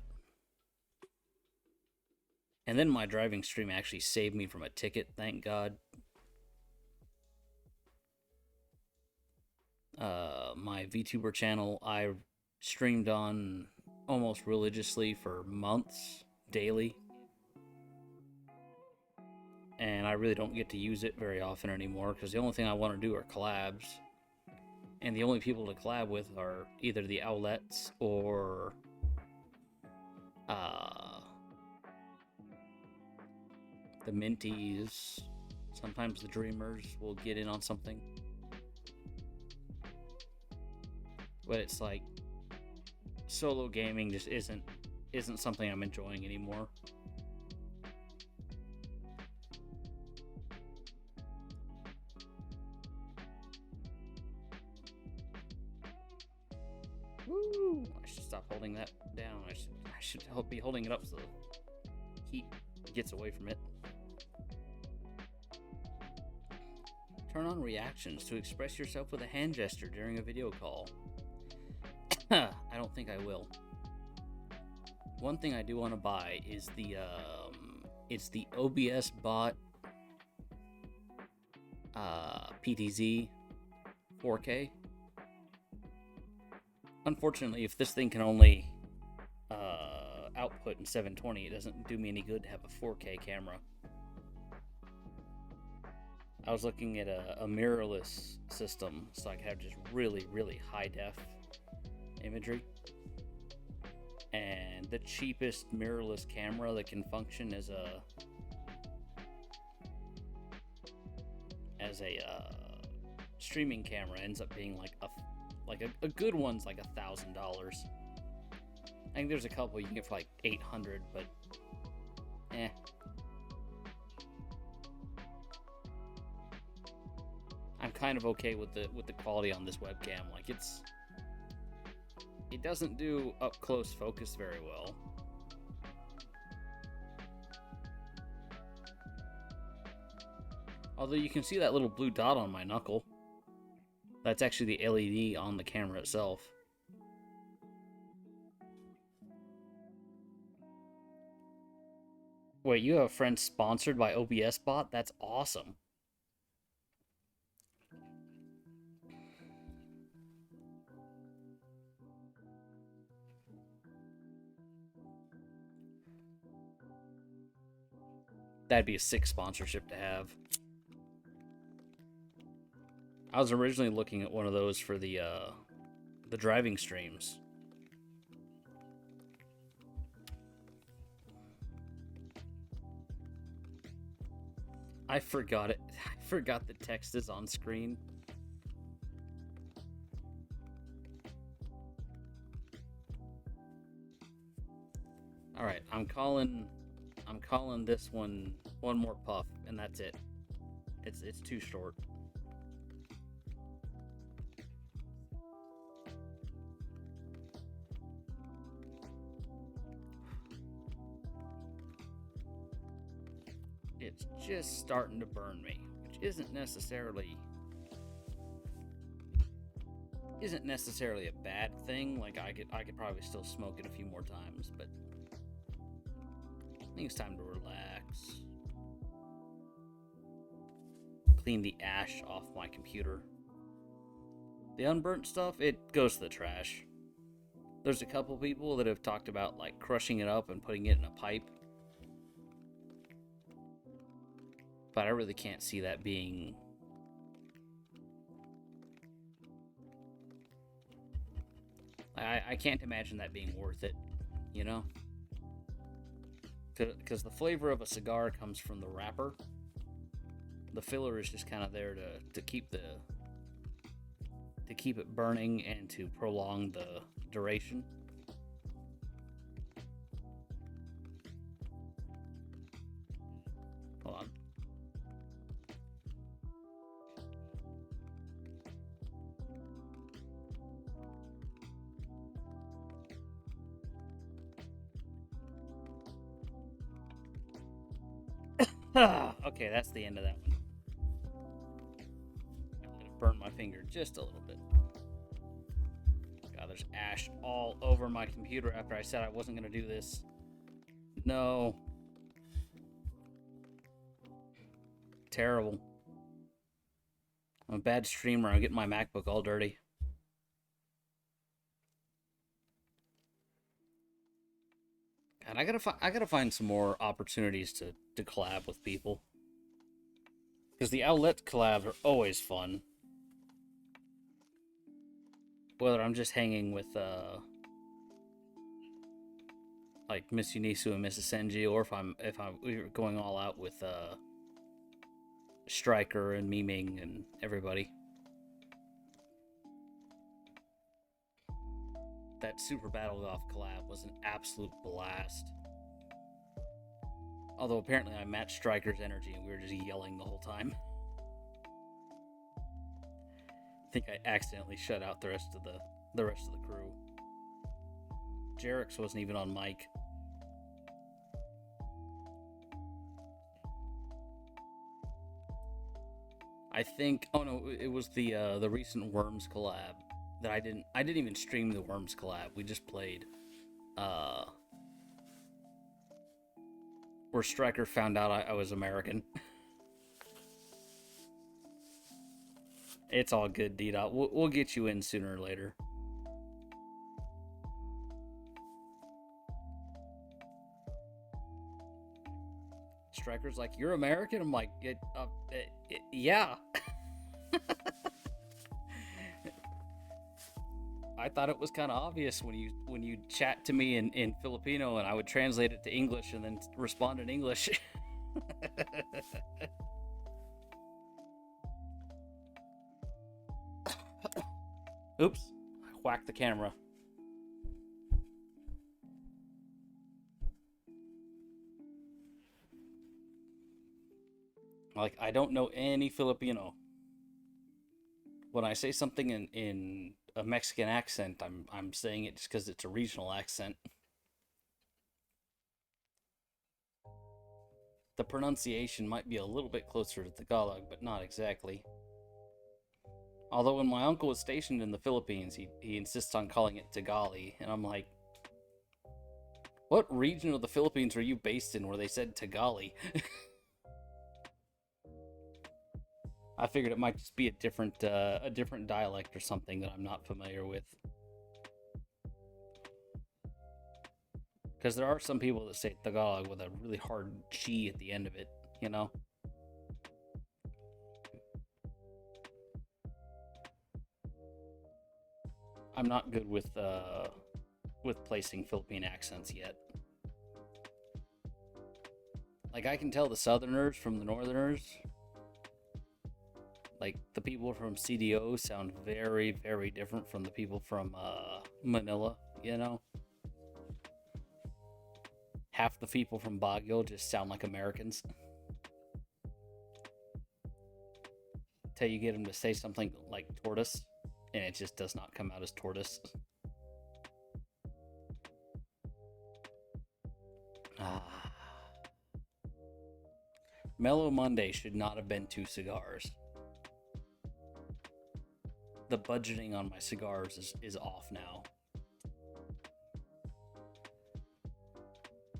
And then my driving stream actually saved me from a ticket, thank God. My VTuber channel, I streamed on almost religiously for months, daily. and I really don't get to use it very often anymore because the only thing I want to do are collabs, and the only people to collab with are either the Owlets or the Minties. Sometimes the Dreamers will get in on something, but it's like solo gaming just isn't something I'm enjoying anymore. Woo! I should stop holding that down. I should be holding it up so the heat gets away from it. Turn on reactions to express yourself with a hand gesture during a video call. I don't think I will. One thing I do want to buy is it's the OBS bot PTZ 4K. Unfortunately, if this thing can only output in 720, it doesn't do me any good to have a 4K camera. I was looking at a mirrorless system, so I could have just really, really high def imagery. And the cheapest mirrorless camera that can function as a streaming camera ends up being like a good one's like $1,000. I think there's a couple you can get for like 800, but I'm kind of okay with the quality on this webcam. Like it doesn't do up close focus very well. Although you can see that little blue dot on my knuckle. That's actually the LED on the camera itself. Wait, you have a friend sponsored by OBS Bot? That's awesome. That'd be a sick sponsorship to have. I was originally looking at one of those for the driving streams. I forgot it. I forgot the text is on screen. All right, I'm calling this one more puff, and that's it. It's too short. It's just starting to burn me, which isn't necessarily a bad thing. Like I could probably still smoke it a few more times, but I think it's time to relax. Clean the ash off my computer. The unburnt stuff, it goes to the trash. There's a couple people that have talked about like crushing it up and putting it in a pipe. But I really can't see that being... I can't imagine that being worth it, you know? Because the flavor of a cigar comes from the wrapper. The filler is just kind of there to keep it burning and to prolong the duration. Hold on. Okay, that's the end of that one. I'm gonna burn my finger just a little bit. God, there's ash all over my computer after I said I wasn't gonna do this. No. Terrible. I'm a bad streamer. I'm getting my MacBook all dirty. God, I gotta find some more opportunities to collab with people. Because the outlet collabs are always fun. Whether I'm just hanging with, like Miss Unisu and Mrs. Senji, or if we're going all out with, Striker and Miming and everybody. That Super Battle Golf collab was an absolute blast. Although apparently I matched Striker's energy and we were just yelling the whole time. I think I accidentally shut out the rest of the crew. Jarek's wasn't even on mic. I think, oh no, it was the recent Worms collab that I didn't even stream the Worms collab. We just played where Striker found out I was American. It's all good, D-Dot. We'll get you in sooner or later. Striker's like, "You're American?" I'm like, yeah. I thought it was kind of obvious when you chat to me in Filipino and I would translate it to English and then respond in English. Oops, I whacked the camera. Like, I don't know any Filipino. When I say something in a Mexican accent, I'm saying it just because it's a regional accent. The pronunciation might be a little bit closer to Tagalog, but not exactly. Although when my uncle was stationed in the Philippines, he insists on calling it Tagali, and I'm like, what region of the Philippines were you based in where they said Tagali? I figured it might just be a different dialect or something that I'm not familiar with. Because there are some people that say Tagalog with a really hard G at the end of it, you know? I'm not good with placing Philippine accents yet. Like, I can tell the Southerners from the Northerners. Like, the people from CDO sound very, very different from the people from Manila, you know? Half the people from Baguio just sound like Americans. Till you get them to say something like tortoise, and it just does not come out as tortoise. Mellow Monday should not have been 2 cigars. The budgeting on my cigars is off now.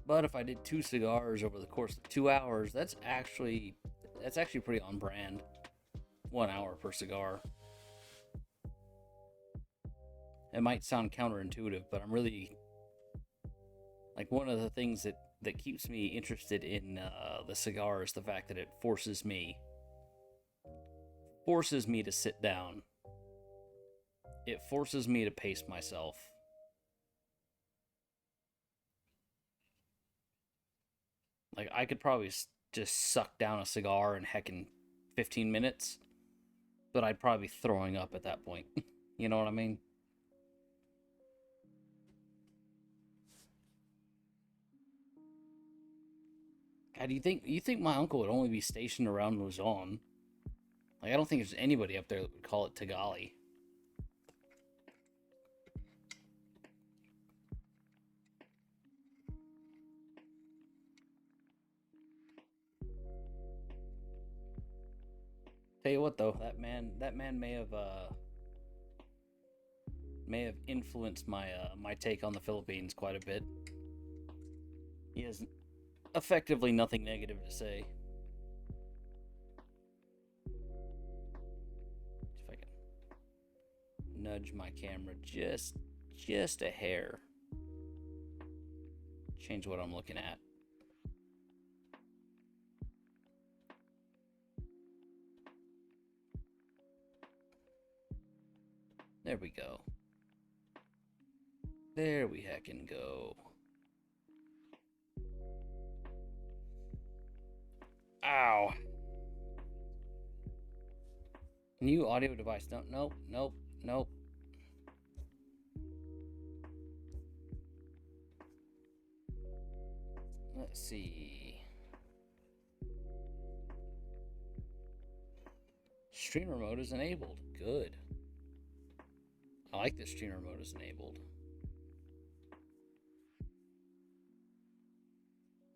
But if I did 2 cigars over the course of 2 hours, that's actually pretty on brand. 1 hour per cigar. It might sound counterintuitive, but I'm really, like, one of the things that keeps me interested in the cigar is the fact that it forces me to sit down. It forces me to pace myself. Like, I could probably just suck down a cigar in heckin' 15 minutes, but I'd probably be throwing up at that point. You know what I mean? God, you think my uncle would only be stationed around Luzon? Like, I don't think there's anybody up there that would call it Tagali. Tell you what, though, that man may have influenced my take on the Philippines quite a bit. He has effectively nothing negative to say. If I can nudge my camera just a hair, change what I'm looking at. There we go. There we heckin' go. Ow. New audio device. No, nope, nope, nope. Let's see. Streamer mode is enabled. Good. I like that streamer mode is enabled.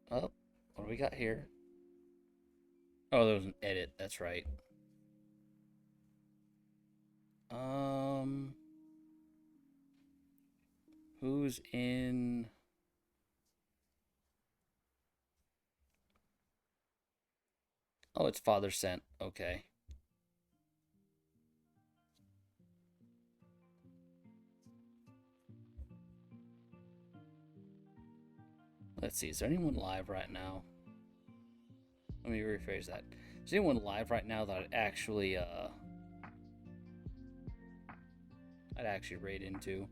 Oh, what do we got here? Oh, there was an edit. That's right. Who's in? Oh, it's Father Sent. Okay. Let's see. Is there anyone live right now? Let me rephrase that. Is anyone live right now that I'd actually raid into?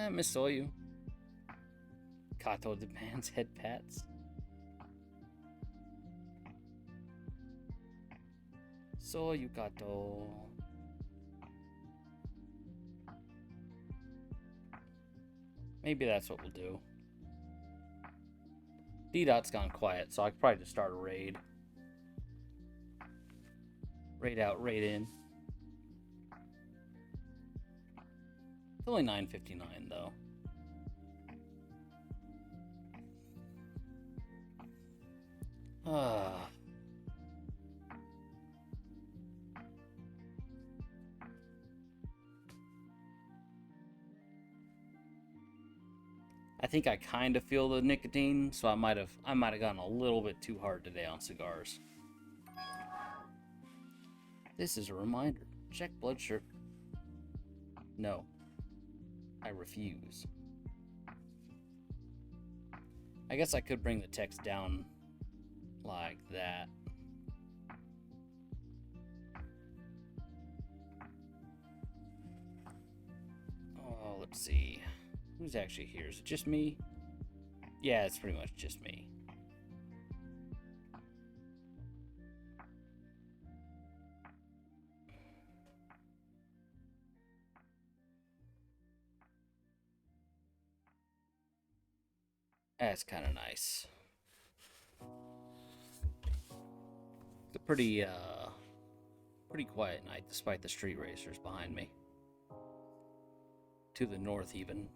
Miss Soyu. Kato demands head pats. Soyu Kato. Maybe that's what we'll do. D-Dot's gone quiet, so I could probably just start a raid. Raid out, raid in. It's only 9:59 though. I think I kind of feel the nicotine, so I might have gone a little bit too hard today on cigars. This is a reminder. Check blood sugar. No. I refuse. I guess I could bring the text down like that. Oh, let's see. Who's actually here? Is it just me? Yeah, it's pretty much just me. That's kind of nice. It's a pretty quiet night despite the street racers behind me. To the north even.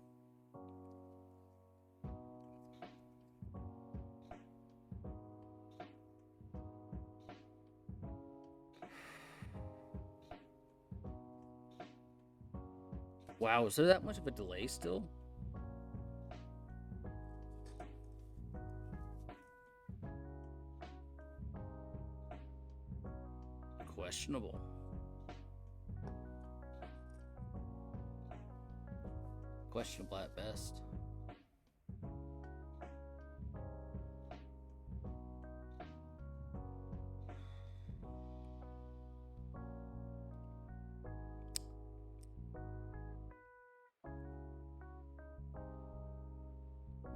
Wow, is there that much of a delay still? Questionable. Questionable at best.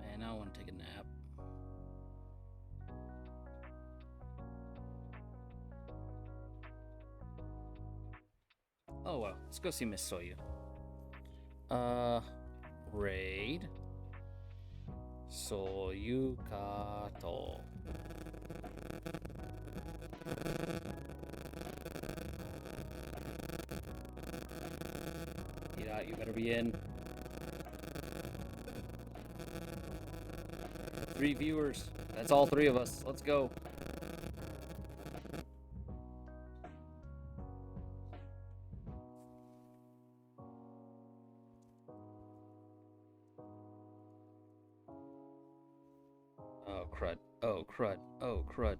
Man, I want to take a nap. Oh well, let's go see Miss Soyu. Raid Soyu Kato. You better be in. 3 viewers. That's all 3 of us. Let's go. Oh crud. Oh crud. Oh crud.